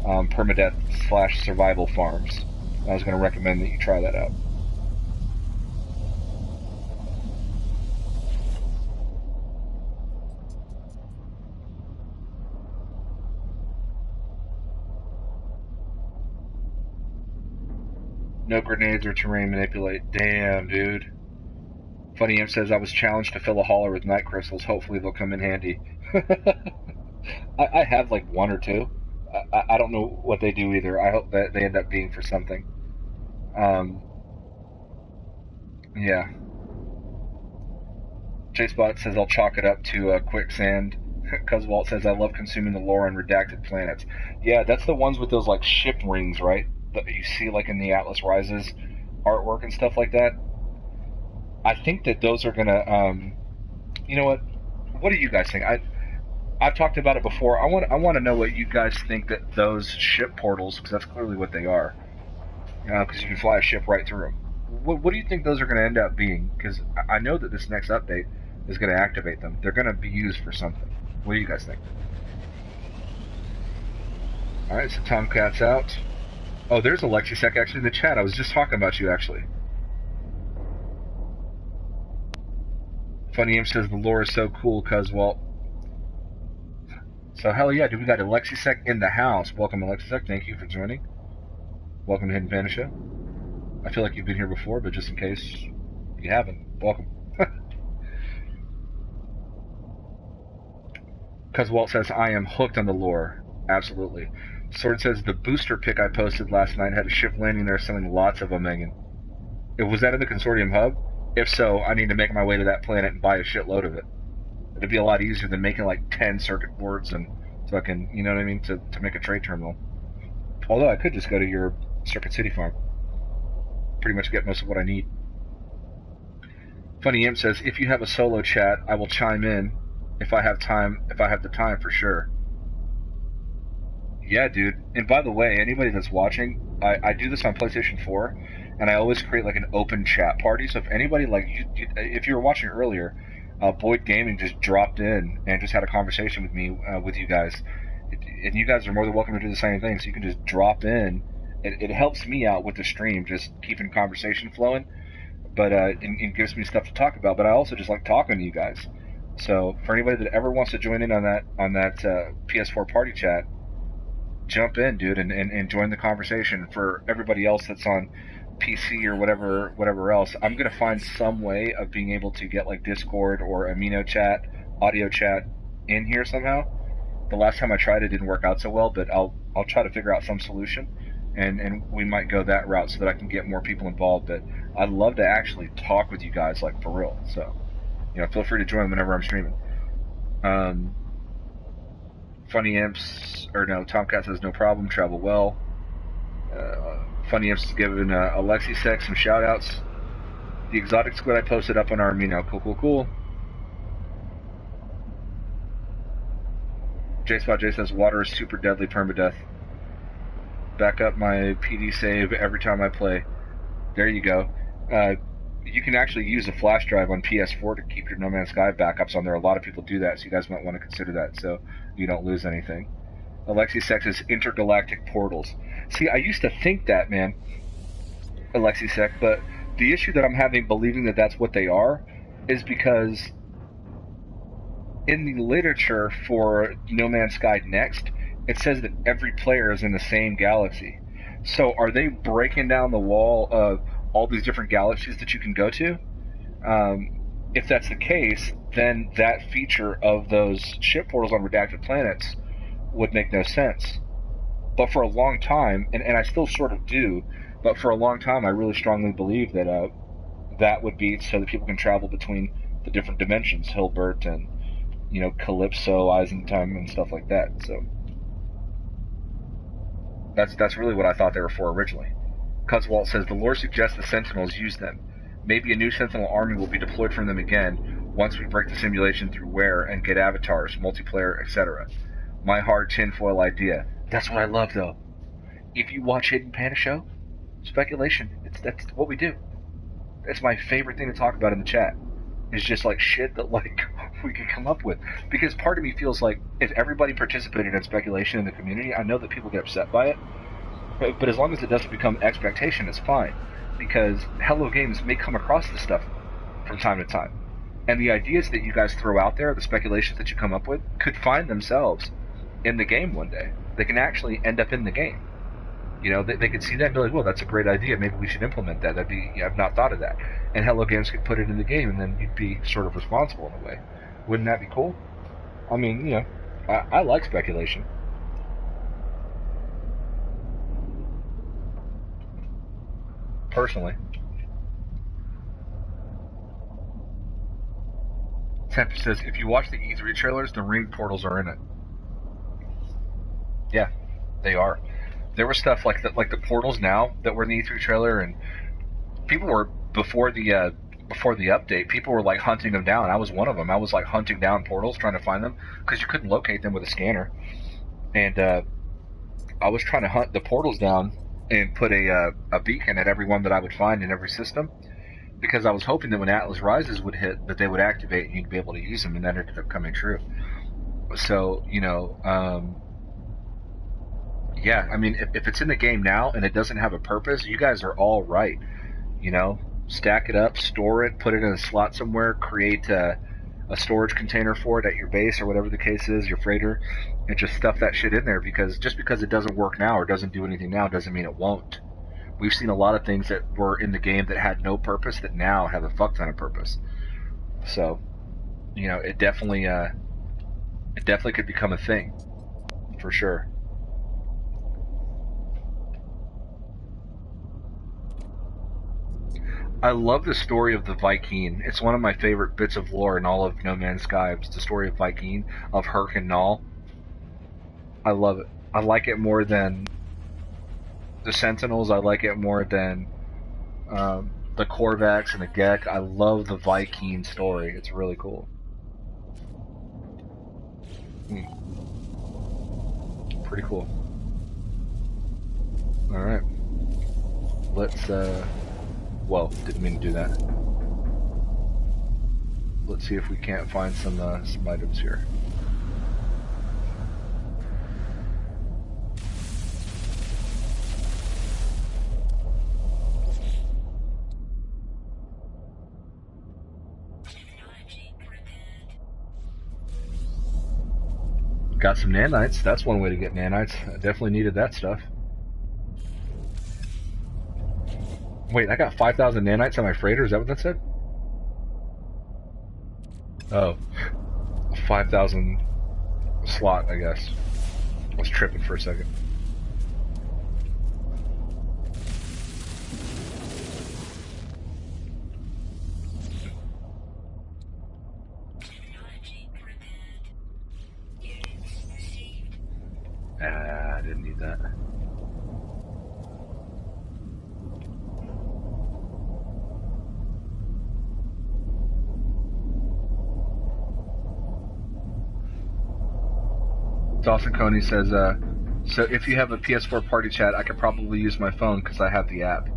permadeath/survival farms. I was going to recommend that you try that out. No grenades or terrain manipulate. Damn, dude. Funny Imp says, I was challenged to fill a hauler with night crystals. Hopefully they'll come in handy. I have like one or two. I don't know what they do either. I hope that they end up being for something. Yeah. J-Spot says, I'll chalk it up to quicksand. Cuzwalt says, I love consuming the lore on redacted planets. Yeah, that's the ones with those like ship rings, right? That you see like in the Atlas Rises artwork and stuff like that. I think that those are gonna, you know what? What do you guys think? I've talked about it before. I want to know what you guys think that those ship portals, because that's clearly what they are. Because you can fly a ship right through them. What do you think those are going to end up being? Because I know that this next update is going to activate them. They're going to be used for something. What do you guys think? All right, so Tomcat's out. Oh, there's AlexiSec actually in the chat. I was just talking about you, actually. Funny Imp says the lore is so cool, cuz, well... So, hell yeah, dude, we got AlexiSec in the house. Welcome, AlexiSec. Thank you for joining. Welcome to Hidden Panda Show. I feel like you've been here before, but just in case you haven't, welcome. Cuz Walt says, I am hooked on the lore. Absolutely. Sword says, the booster pic I posted last night had a ship landing there selling lots of them, Megan. Was that in the Consortium hub? If so, I need to make my way to that planet and buy a shitload of it. It'd be a lot easier than making like 10 circuit boards and fucking, you know what I mean, to make a trade terminal. Although I could just go to your Circuit City farm. Pretty much get most of what I need. Funny Imp says, if you have a solo chat, I will chime in if I have the time for sure. Yeah, dude. And by the way, anybody that's watching, I do this on PlayStation 4, and I always create like an open chat party. So if anybody like if you were watching earlier, Boyd Gaming just dropped in and just had a conversation with me, with you guys, and you guys are more than welcome to do the same thing. So you can just drop in. It helps me out with the stream, just keeping conversation flowing. But it gives me stuff to talk about. But I also just like talking to you guys. So for anybody that ever wants to join in on that PS4 party chat, jump in, dude, and join the conversation. For everybody else that's on PC or whatever else, I'm gonna find some way of being able to get like Discord or Amino chat, audio chat in here somehow. The last time I tried it didn't work out so well, but I'll try to figure out some solution, and we might go that route so that I can get more people involved. But I'd love to actually talk with you guys like for real. So, feel free to join whenever I'm streaming. Funny Imps, or no, Tomcat says no problem, travel well. Funny Imps is giving Alexi Sec some shout outs. The exotic squid I posted up on our Amino. Cool. J-Spot J says water is super deadly permadeath. Back up my PD save every time I play. There you go. You can actually use a flash drive on PS4 to keep your No Man's Sky backups on there. A lot of people do that, so you guys might want to consider that so you don't lose anything. Alexi Sec is intergalactic portals. See, I used to think that, man, Alexi Sec, but the issue that I'm having believing that that's what they are is because in the literature for No Man's Sky Next, it says that every player is in the same galaxy. So are they breaking down the wall of all these different galaxies that you can go to? If that's the case, then that feature of those ship portals on redacted planets would make no sense. But for a long time, and I still sort of do, but for a long time I really strongly believe that that would be so that people can travel between the different dimensions, Hilbert and Calypso, Eisenheim, and stuff like that. So that's really what I thought they were for originally. Cuzwalt says the lore suggests the Sentinels use them. Maybe a new Sentinel army will be deployed from them again once we break the simulation through Wear and get avatars, multiplayer, etc. My hard tinfoil idea. That's what I love, though. If you watch Hidden Panda Show, speculation. That's what we do. It's my favorite thing to talk about in the chat. It's just like shit that like we can come up with. Because part of me feels like if everybody participated in speculation in the community, I know that people get upset by it. But as long as it doesn't become expectation, it's fine. Because Hello Games may come across this stuff from time to time. And the ideas that you guys throw out there, the speculations that you come up with, could find themselves in the game one day. They can actually end up in the game. They could see that and be like, well, that's a great idea. Maybe we should implement that. I've not thought of that. And Hello Games could put it in the game, and then you'd be sort of responsible in a way. Wouldn't that be cool? I mean, I like speculation. Personally. Temp says, if you watch the E3 trailers, the ring portals are in it. Yeah, they are. There was stuff like the portals now that were in the E3 trailer, and people were before the update. People were like hunting them down. I was one of them. I was like hunting down portals, trying to find them because you couldn't locate them with a scanner. And I was trying to hunt the portals down and put a beacon at every one that I would find in every system, because I was hoping that when Atlas Rises would hit, that they would activate and you'd be able to use them, and that ended up coming true. So yeah, I mean, if it's in the game now and it doesn't have a purpose, you guys are all right. Stack it up, store it, put it in a slot somewhere, create a storage container for it at your base or whatever the case is, your freighter, and just stuff that shit in there, because just because it doesn't work now or doesn't do anything now doesn't mean it won't. We've seen a lot of things that were in the game that had no purpose that now have a fuck ton of purpose. So, it definitely could become a thing, for sure. I love the story of the Viking. It's one of my favorite bits of lore in all of No Man's Sky. It's the story of Viking, of Herc and Null. I love it. I like it more than the Sentinels. I like it more than the Korvax and the Gek. I love the Viking story. It's really cool. Pretty cool. Alright. Let's, whoa, didn't mean to do that. Let's see if we can't find some items here. Got some nanites. That's one way to get nanites. I definitely needed that stuff. Wait, I got 5,000 nanites on my freighter. Is that what that said? Oh, 5,000 slot, I guess. I was tripping for a second. I didn't need that. Dawson Coney says, so if you have a PS4 party chat, I could probably use my phone because I have the app.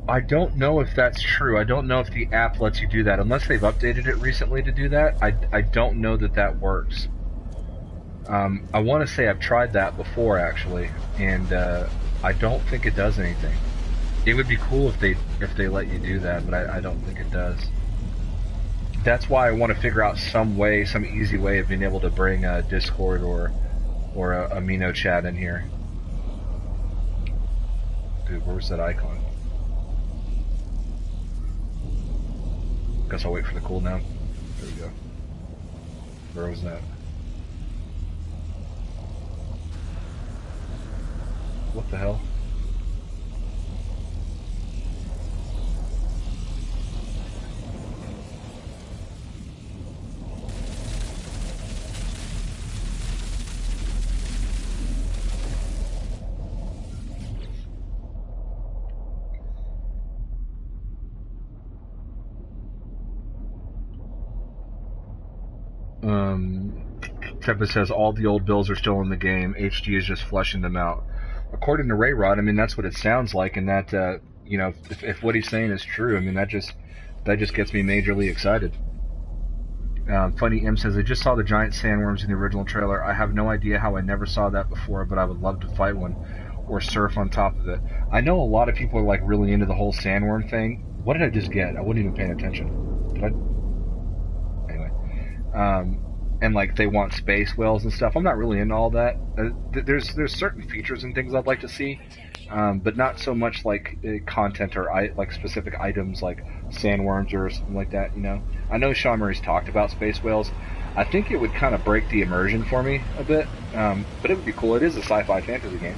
I don't know if that's true. I don't know if the app lets you do that. Unless they've updated it recently to do that, I don't know that that works. I want to say I've tried that before, actually, and I don't think it does anything. It would be cool if they let you do that, but I don't think it does. That's why I want to figure out some way, some easy way of being able to bring Discord or a Mino chat in here. Dude, where's that icon? Guess I'll wait for the cooldown. There we go. Where was that? What the hell? Tempest says all the old bills are still in the game. HG is just flushing them out. According to Rayrod, I mean, that's what it sounds like, and that, you know, if what he's saying is true, I mean, that just gets me majorly excited. Funny M says, I just saw the giant sandworms in the original trailer. I have no idea how I never saw that before, but I would love to fight one or surf on top of it. I know a lot of people are, like, really into the whole sandworm thing. What did I just get? I wasn't even paying attention. Did I? Anyway. And like they want space whales and stuff. I'm not really into all that. There's certain features and things I'd like to see, but not so much like content or like specific items like sandworms or something like that. You know, I know Sean Murray's talked about space whales. I think it would kind of break the immersion for me a bit, but it would be cool. It is a sci-fi fantasy game.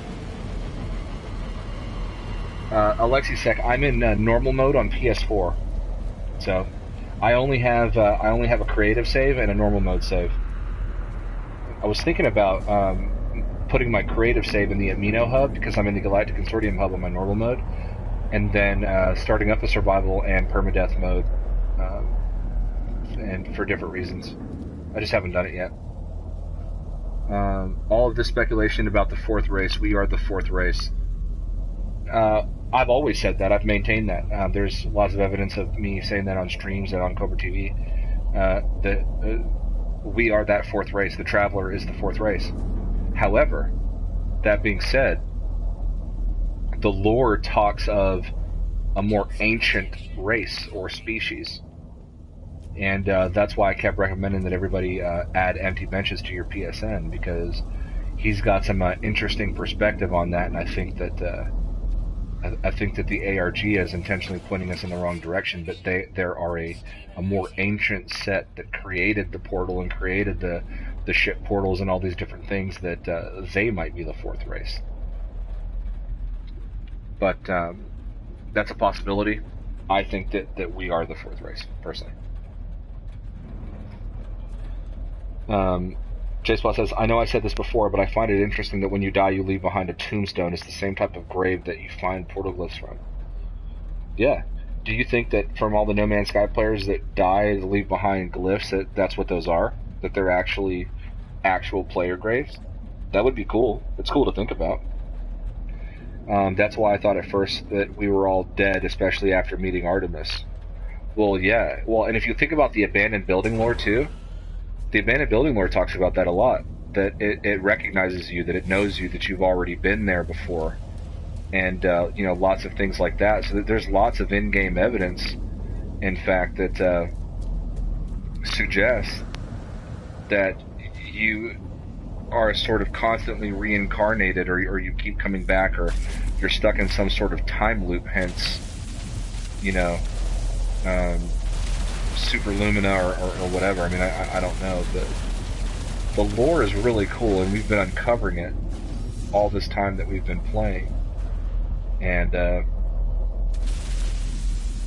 Alexisec, I'm in normal mode on PS4, so. I only have a creative save and a normal mode save. I was thinking about putting my creative save in the Amino hub because I'm in the Galactic Consortium hub on my normal mode, and then starting up the survival and permadeath mode, and for different reasons. I just haven't done it yet. All of this speculation about the fourth race, we are the fourth race. I've always said that. I've maintained that. There's lots of evidence of me saying that on streams and on Cobra TV. That we are that fourth race. The Traveler is the fourth race. However, that being said, the lore talks of a more ancient race or species. And that's why I kept recommending that everybody add empty benches to your PSN, because he's got some interesting perspective on that, and I think that the ARG is intentionally pointing us in the wrong direction, but there are a more ancient set that created the portal and created the ship portals and all these different things that they might be the fourth race. But that's a possibility. I think that we are the fourth race, personally. J-Spot says, I know I said this before, but I find it interesting that when you die, you leave behind a tombstone. It's the same type of grave that you find portal glyphs from. Yeah. Do you think that from all the No Man's Sky players that die, they leave behind glyphs, that's what those are? That they're actually actual player graves? That would be cool. It's cool to think about. That's why I thought at first that we were all dead, especially after meeting Artemis. Well, yeah. Well, and if you think about the abandoned building lore, too, the abandoned building lore talks about that a lot. That it recognizes you, that it knows you, that you've already been there before, and you know, lots of things like that. So that there's lots of in-game evidence, in fact, that suggests that you are sort of constantly reincarnated, or you keep coming back, or you're stuck in some sort of time loop, hence, you know, Super Lumina or whatever. I mean, I don't know. The lore is really cool, and we've been uncovering it all this time that we've been playing. And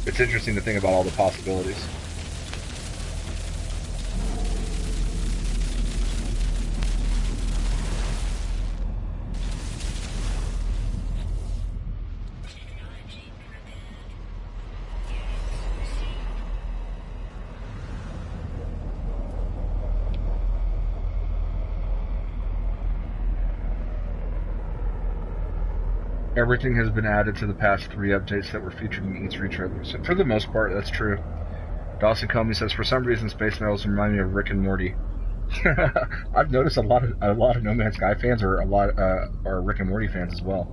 it's interesting to think about all the possibilities. Everything has been added to the past 3 updates that were featured in E3 trailers. For the most part, that's true. Dawson Comey says, for some reason, Space Metals remind me of Rick and Morty. I've noticed a lot of No Man's Sky fans are Rick and Morty fans as well.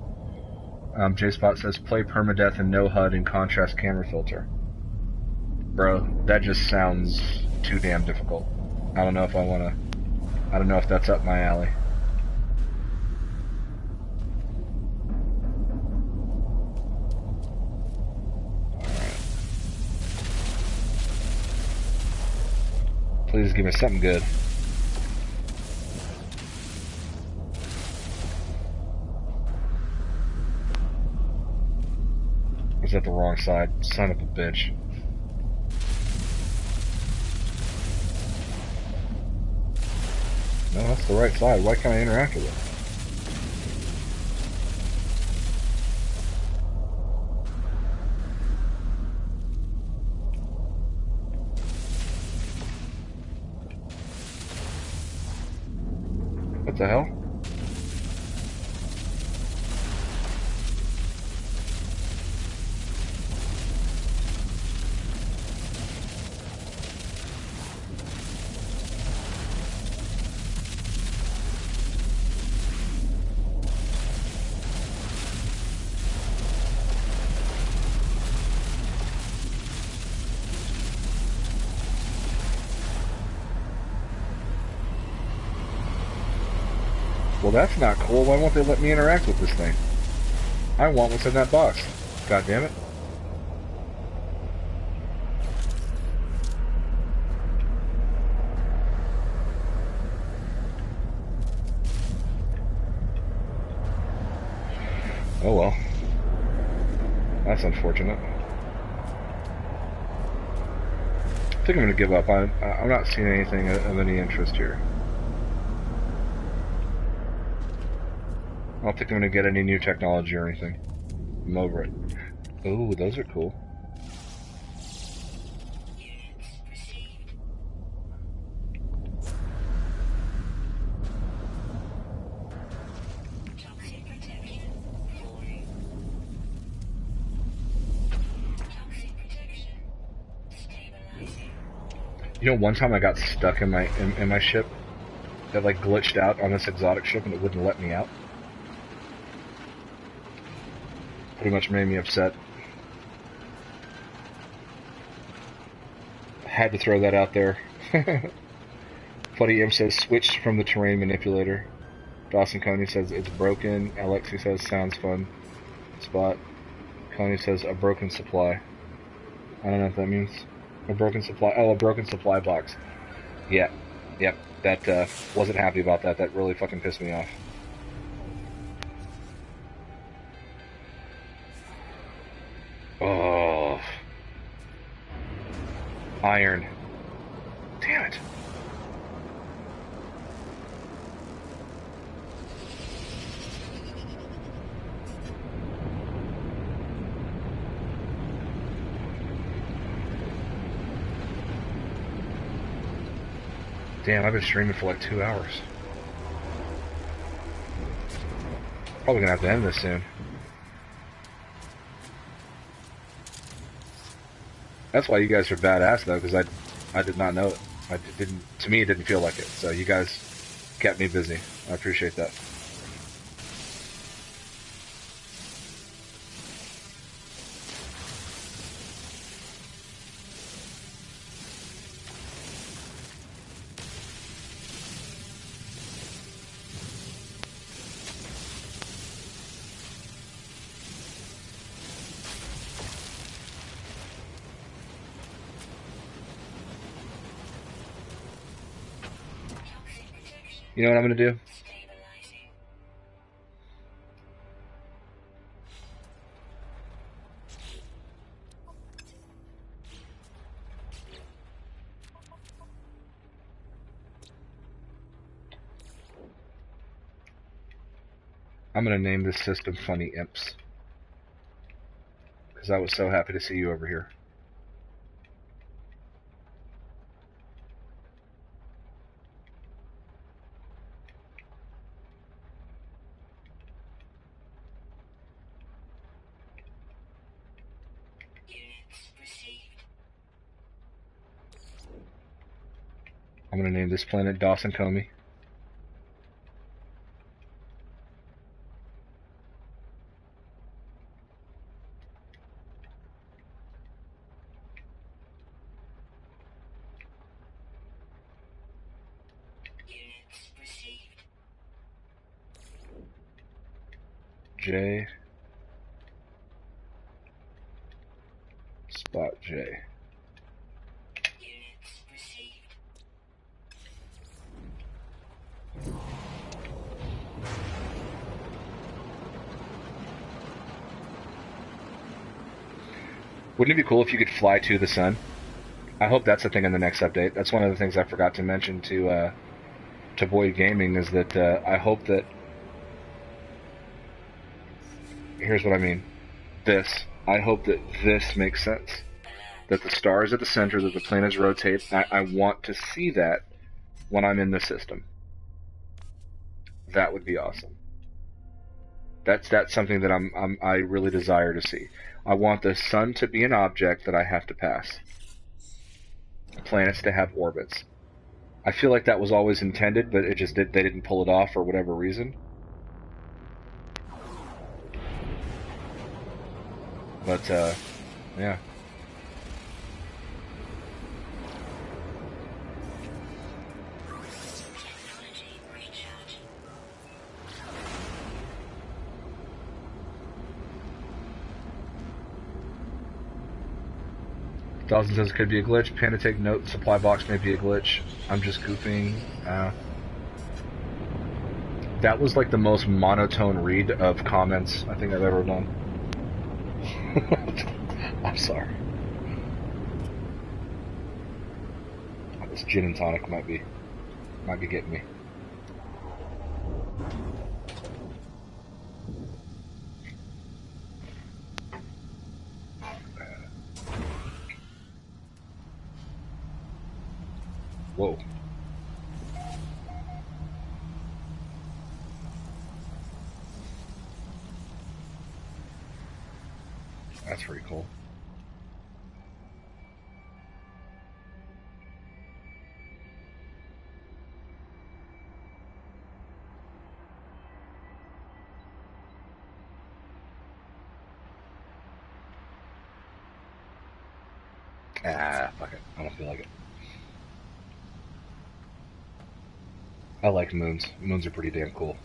J-Spot says, play permadeath and no HUD and contrast camera filter. Bro, that just sounds too damn difficult. I don't know if that's up my alley. Please give me something good. Was that the wrong side? Son of a bitch. No, that's the right side. Why can't I interact with it? What the hell? Well, that's not cool. Why won't they let me interact with this thing? I want what's in that box. God damn it. Oh well. That's unfortunate. I think I'm going to give up. I'm not seeing anything of any interest here. I don't think I'm going to get any new technology or anything. I'm over it. Ooh, those are cool. You know, one time I got stuck in my ship. That like glitched out on this exotic ship and it wouldn't let me out. Pretty much made me upset. Had to throw that out there. Funny M says switched from the terrain manipulator. Dawson Coney says it's broken. Alexi says sounds fun. Spot. Coney says a broken supply. I don't know what that means. A broken supply. Oh, a broken supply box. Yeah. Yep. That wasn't happy about that. That really fucking pissed me off. Oh. Iron. Damn it. Damn, I've been streaming for like 2 hours. Probably gonna have to end this soon. That's why you guys are badass though, because I did not know it. To me it didn't feel like it. So you guys kept me busy. I appreciate that. You know what I'm gonna do? Stabilizing. I'm gonna name this system Funny Imps. Because I was so happy to see you over here. Units received. I'm gonna name this planet Dawson Comey. Units received. J. Spot J. Units received. Wouldn't it be cool if you could fly to the sun? I hope that's a thing in the next update. That's one of the things I forgot to mention to Void Gaming is that I hope that. Here's what I mean. This. I hope that this makes sense. That the star is at the center, that the planets rotate. I want to see that when I'm in the system. That would be awesome. That's something that I really desire to see. I want the sun to be an object that I have to pass. Planets to have orbits. I feel like that was always intended, but they didn't pull it off for whatever reason. But yeah. Technology recharging. Dawson says it could be a glitch. Panda, take note. The supply box may be a glitch. I'm just goofing. That was like the most monotone read of comments I think I've ever done. I'm sorry. This gin and tonic might be getting me. Whoa. That's pretty cool. Fuck it. I don't feel like it. I like moons. Moons are pretty damn cool.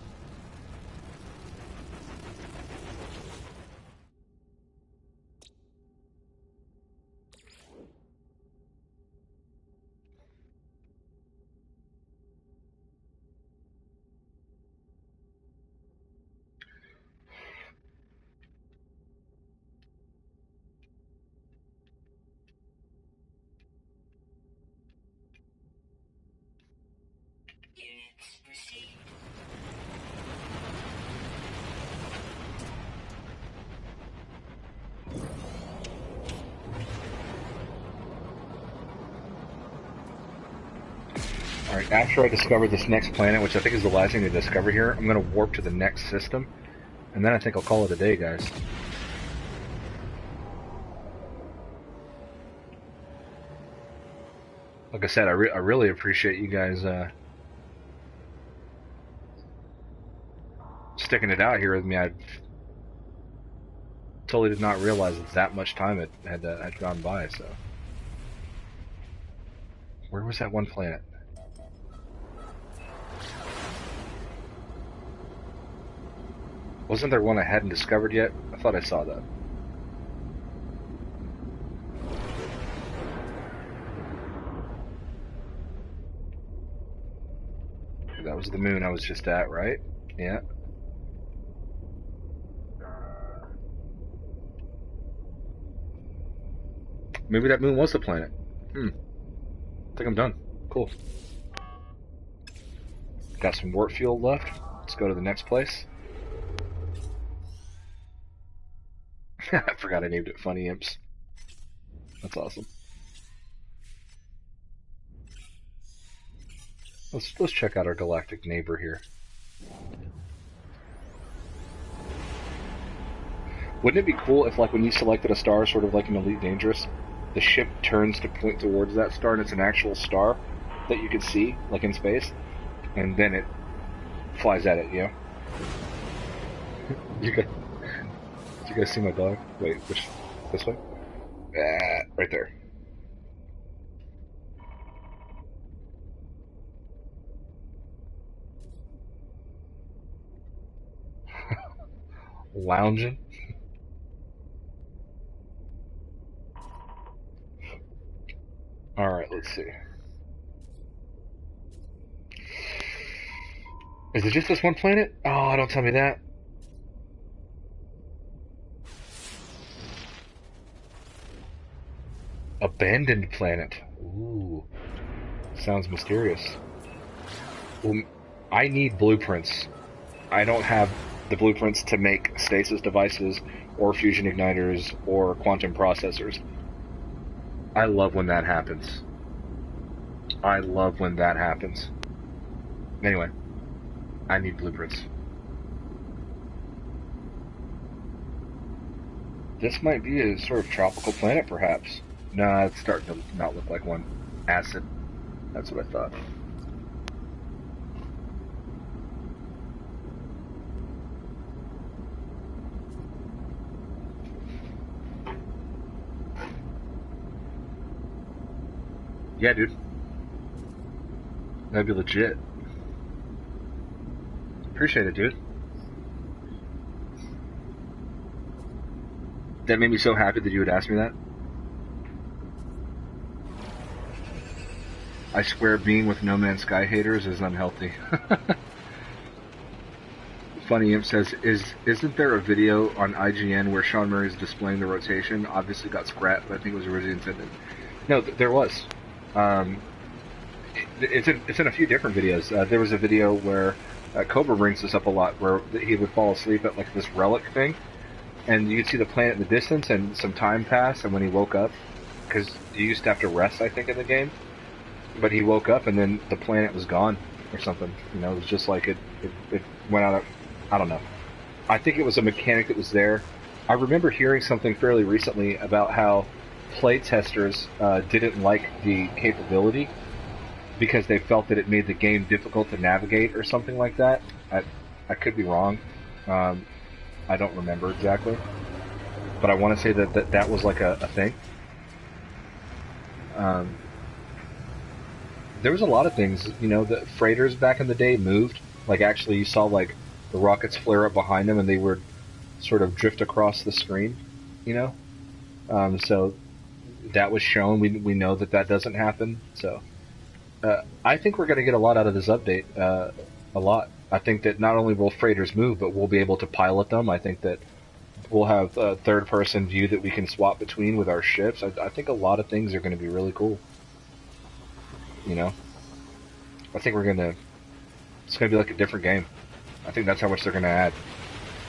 Units received. Alright, after I discover this next planet, which I think is the last thing to discover here, I'm going to warp to the next system, and then I think I'll call it a day, guys. Like I said, I really appreciate you guys sticking it out here with me. I totally did not realize that much time had gone by, so. Where was that one planet? Wasn't there one I hadn't discovered yet? I thought I saw that. That was the moon I was just at, right? Yeah. Maybe that moon was the planet. I think I'm done. Cool. Got some warp fuel left. Let's go to the next place. I forgot I named it Funny Imps. That's awesome. Let's check out our galactic neighbor here. Wouldn't it be cool if, like, when you selected a star, sort of like an Elite Dangerous, the ship turns to point towards that star and it's an actual star that you could see, like in space, and then it flies at it, you know? Did you guys see my dog? Wait, which? This way? Right there. Lounging. Alright, let's see. Is it just this one planet? Oh, don't tell me that. Abandoned planet. Ooh. Sounds mysterious. Well, I need blueprints. I don't have the blueprints to make stasis devices or fusion igniters or quantum processors. I love when that happens. I love when that happens. Anyway, I need blueprints. This might be a sort of tropical planet, perhaps. Nah, it's starting to not look like one. Acid. That's what I thought. Yeah, dude. That'd be legit. Appreciate it, dude. That made me so happy that you would ask me that. I swear being with No Man's Sky haters is unhealthy. Funny Imp says, isn't there a video on IGN where Sean Murray is displaying the rotation? Obviously got scrapped, but I think it was originally intended. No, there was. It's in a few different videos. There was a video where Cobra brings this up a lot, where he would fall asleep at like this relic thing, and you could see the planet in the distance, and some time passed, and when he woke up, because you used to have to rest, I think, in the game, but he woke up and then the planet was gone or something. You know, it was just like it went out of, I don't know. I think it was a mechanic that was there. I remember hearing something fairly recently about how playtesters didn't like the capability because they felt that it made the game difficult to navigate or something like that. I could be wrong. I don't remember exactly. But I want to say that was like a thing. There was a lot of things, you know, the freighters back in the day moved. Like, actually, you saw, like, the rockets flare up behind them and they would sort of drift across the screen, you know? So that was shown. We know that doesn't happen. So I think we're going to get a lot out of this update. A lot. I think that not only will freighters move, but we'll be able to pilot them. I think that we'll have a third-person view that we can swap between with our ships. I think a lot of things are going to be really cool. You know? I think it's going to be like a different game. I think that's how much they're going to add.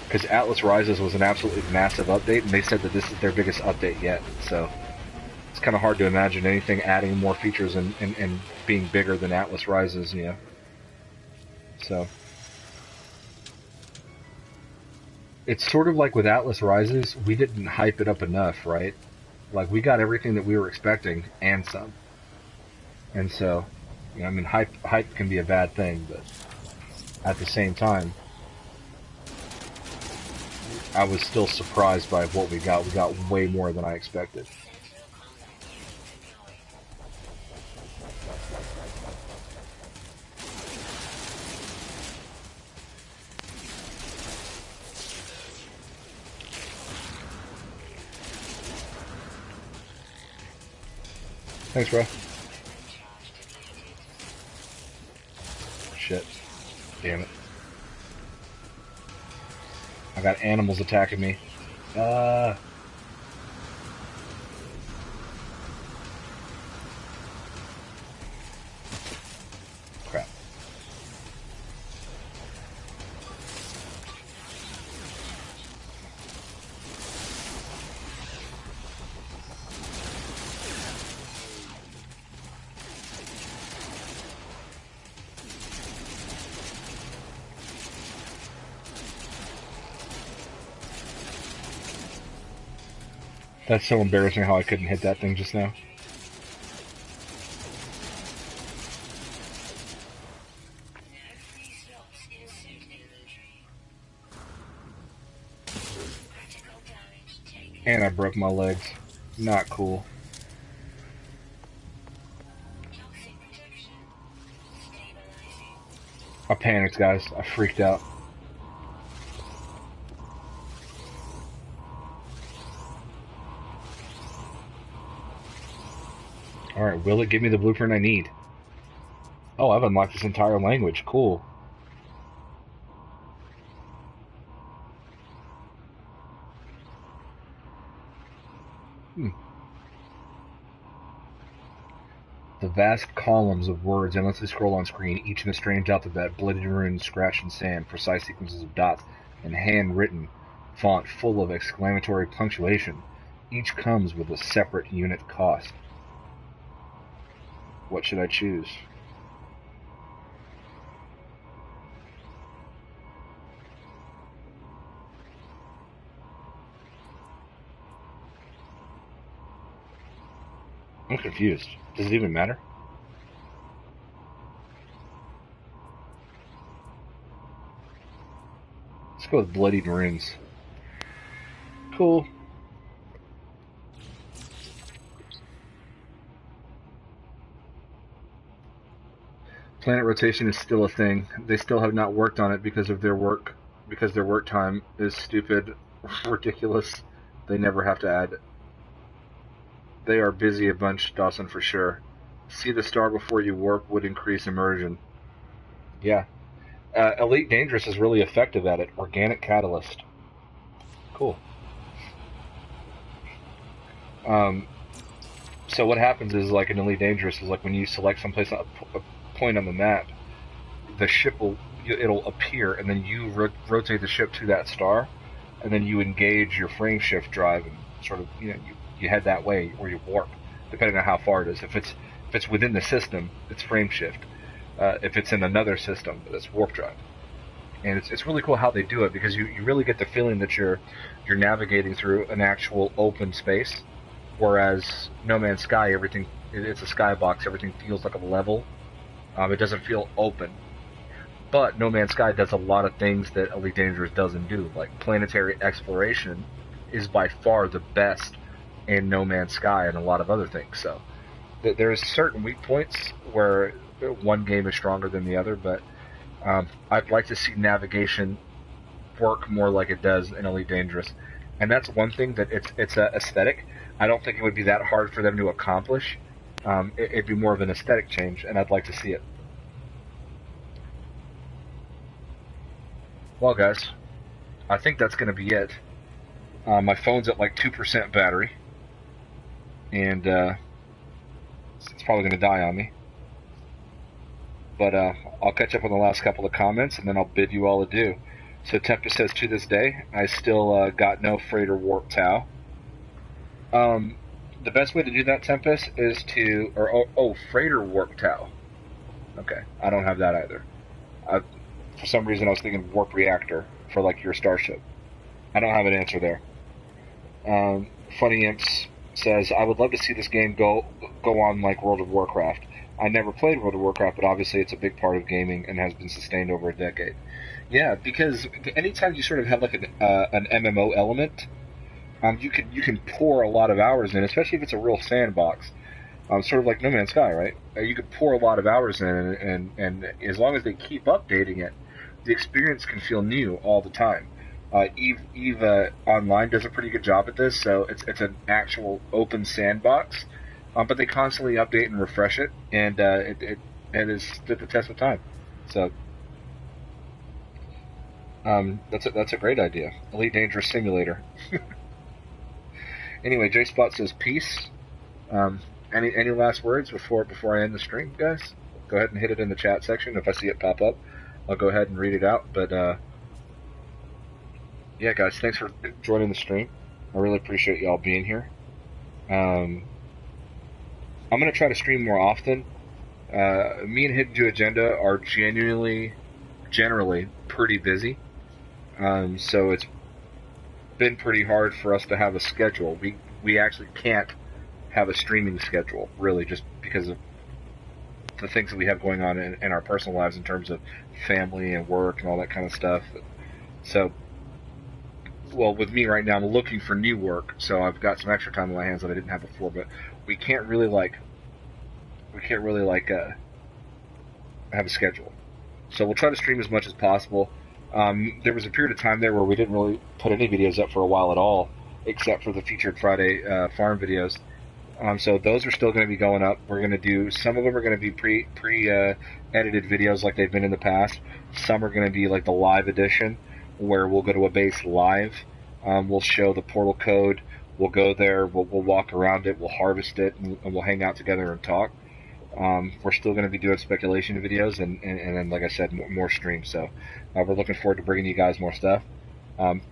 Because Atlas Rises was an absolutely massive update, and they said that this is their biggest update yet. So it's kind of hard to imagine anything adding more features and being bigger than Atlas Rises, you know? So it's sort of like with Atlas Rises, we didn't hype it up enough, right? Like, we got everything that we were expecting and some. And so, you know, I mean, hype can be a bad thing, but at the same time, I was still surprised by what we got. We got way more than I expected. Thanks, bro. Shit. Damn it. I got animals attacking me. Crap. That's so embarrassing how I couldn't hit that thing just now. No free slots in suit inventory. Critical damage taken. And I broke my legs. Not cool. Toxic protection. Stabilizing. I panicked, guys. I freaked out. Alright, will it give me the blueprint I need? Oh, I've unlocked this entire language. Cool. The vast columns of words endlessly scroll on screen, each in a strange alphabet, bloodied runes scratched in sand, precise sequences of dots, and handwritten font full of exclamatory punctuation. Each comes with a separate unit cost. What should I choose? I'm confused. Does it even matter? Let's go with bloodied runes. Cool. Planet rotation is still a thing. They still have not worked on it because their work time is stupid, ridiculous. They never have to add it. They are busy a bunch, Dawson, for sure. See the star before you warp would increase immersion. Yeah. Elite Dangerous is really effective at it. Organic Catalyst. Cool. So what happens is, like in Elite Dangerous, is like when you select someplace, a point on the map, the ship it'll appear, and then you rotate the ship to that star, and then you engage your frame shift drive and sort of you head that way, or you warp, depending on how far it is. If it's within the system, it's frame shift. If it's in another system, it's warp drive. And it's really cool how they do it, because you really get the feeling that you're navigating through an actual open space, whereas No Man's Sky, it's a skybox, everything feels like a level. It doesn't feel open. But No Man's Sky does a lot of things that Elite Dangerous doesn't do. Like planetary exploration is by far the best in No Man's Sky and a lot of other things. So there's certain weak points where one game is stronger than the other, but I'd like to see navigation work more like it does in Elite Dangerous. And that's one thing that it's a aesthetic. I don't think it would be that hard for them to accomplish. It'd be more of an aesthetic change, and I'd like to see it. Well, guys, I think that's going to be it. My phone's at like 2% battery, and it's probably going to die on me. But I'll catch up on the last couple of comments, and then I'll bid you all adieu. So Tempest says, to this day, I still got no freighter warp Tau. The best way to do that, Tempest, is to... freighter warp Tau. Okay, I don't have that either. For some reason, I was thinking warp reactor for, like, your starship. I don't have an answer there. Funny Imps says, I would love to see this game go on like World of Warcraft. I never played World of Warcraft, but obviously it's a big part of gaming and has been sustained over a decade. Yeah, because anytime you sort of have like an MMO element, you can pour a lot of hours in, especially if it's a real sandbox. Sort of like No Man's Sky, right? You could pour a lot of hours in, and as long as they keep updating it, the experience can feel new all the time. Eve Online does a pretty good job at this, so it's an actual open sandbox, but they constantly update and refresh it, and it has stood the test of time. So That's a great idea. Elite Dangerous Simulator. Anyway, J Spot says peace. Any last words before I end the stream, guys? Go ahead and hit it in the chat section. If I see it pop up, I'll go ahead and read it out. But yeah, guys, thanks for joining the stream. I really appreciate y'all being here. I'm gonna try to stream more often. Me and HiddenJewAgenda are generally pretty busy. So it's been pretty hard for us to have a schedule. We actually can't have a streaming schedule, really, just because of the things that we have going on in our personal lives in terms of family and work and all that kind of stuff. So, well, with me right now, I'm looking for new work, so I've got some extra time on my hands that I didn't have before. But we can't really have a schedule. So we'll try to stream as much as possible. There was a period of time there where we didn't really put any videos up for a while at all, except for the featured Friday farm videos. So those are still going to be going up. We're going to do, some of them are going to be pre-edited videos like they've been in the past. Some are going to be like the live edition, where we'll go to a base live. We'll show the portal code. We'll go there. We'll walk around it. We'll harvest it, and we'll hang out together and talk. We're still going to be doing speculation videos and then, like I said, more streams. So we're looking forward to bringing you guys more stuff.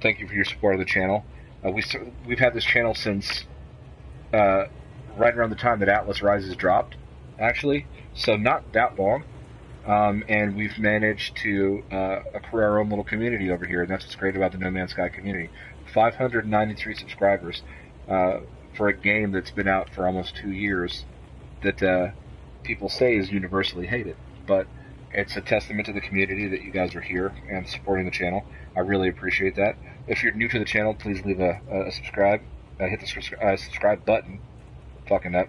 Thank you for your support of the channel. We've had this channel since right around the time that Atlas Rises dropped, actually. So not that long. And we've managed to accrue our own little community over here, and that's what's great about the No Man's Sky community. 593 subscribers for a game that's been out for almost 2 years that people say is universally hated. But it's a testament to the community that you guys are here and supporting the channel. I really appreciate that. If you're new to the channel, please leave a subscribe. Hit the subscribe button. Fucking up.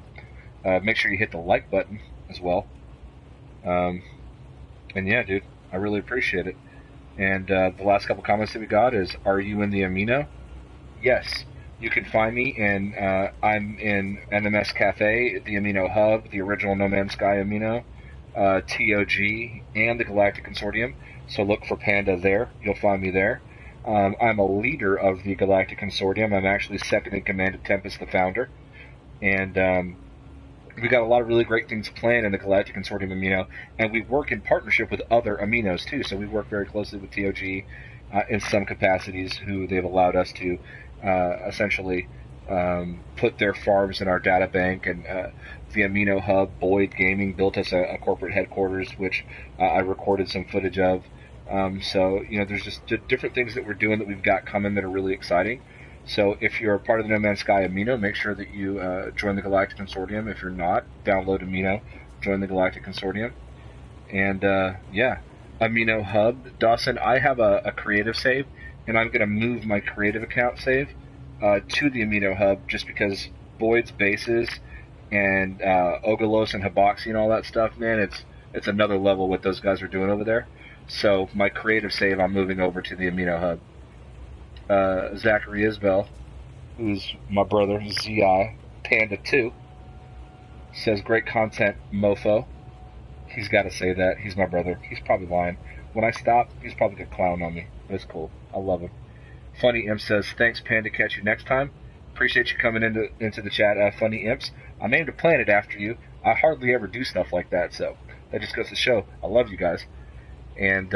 Make sure you hit the like button as well. And yeah, dude, I really appreciate it. And the last couple comments that we got is, are you in the Amino? Yes. You can find me in, I'm in NMS Cafe, the Amino Hub, the original No Man's Sky Amino, TOG, and the Galactic Consortium. So look for Panda there. You'll find me there. I'm a leader of the Galactic Consortium. I'm actually second in command of Tempest, the founder. And we got a lot of really great things planned in the Galactic Consortium Amino, and we work in partnership with other Aminos too. So we work very closely with TOG in some capacities, who they've allowed us to essentially put their farms in our data bank. And the Amino Hub, Boyd Gaming, built us a corporate headquarters, which I recorded some footage of. So, you know, there's just different things that we're doing that we've got coming that are really exciting. So if you're a part of the No Man's Sky Amino, make sure that you join the Galactic Consortium. If you're not, download Amino, join the Galactic Consortium. And yeah, Amino Hub. Dawson, I have a creative save, and I'm going to move my creative account save to the Amino Hub, just because Boyd's bases and Ogalos and Hiboxi and all that stuff, man, it's another level what those guys are doing over there. So my creative save, I'm moving over to the Amino Hub. Zachary Isbell, who's my brother, ZI, Panda 2, says, great content, mofo. He's got to say that. He's my brother. He's probably lying. When I stop, he's probably going to clown on me. It's cool. I love him. Funny Imp says, thanks, Panda. Catch you next time. Appreciate you coming into the chat, Funny Imps. I named a planet after you. I hardly ever do stuff like that, so that just goes to show I love you guys. And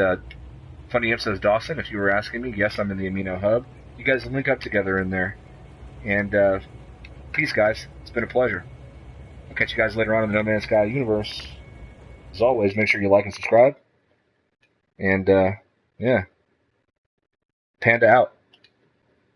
Funny Imp says, Dawson, if you were asking me, yes, I'm in the Amino Hub. You guys link up together in there. And peace, guys. It's been a pleasure. I'll catch you guys later on in the No Man's Sky universe. As always, make sure you like and subscribe. And yeah, Panda out.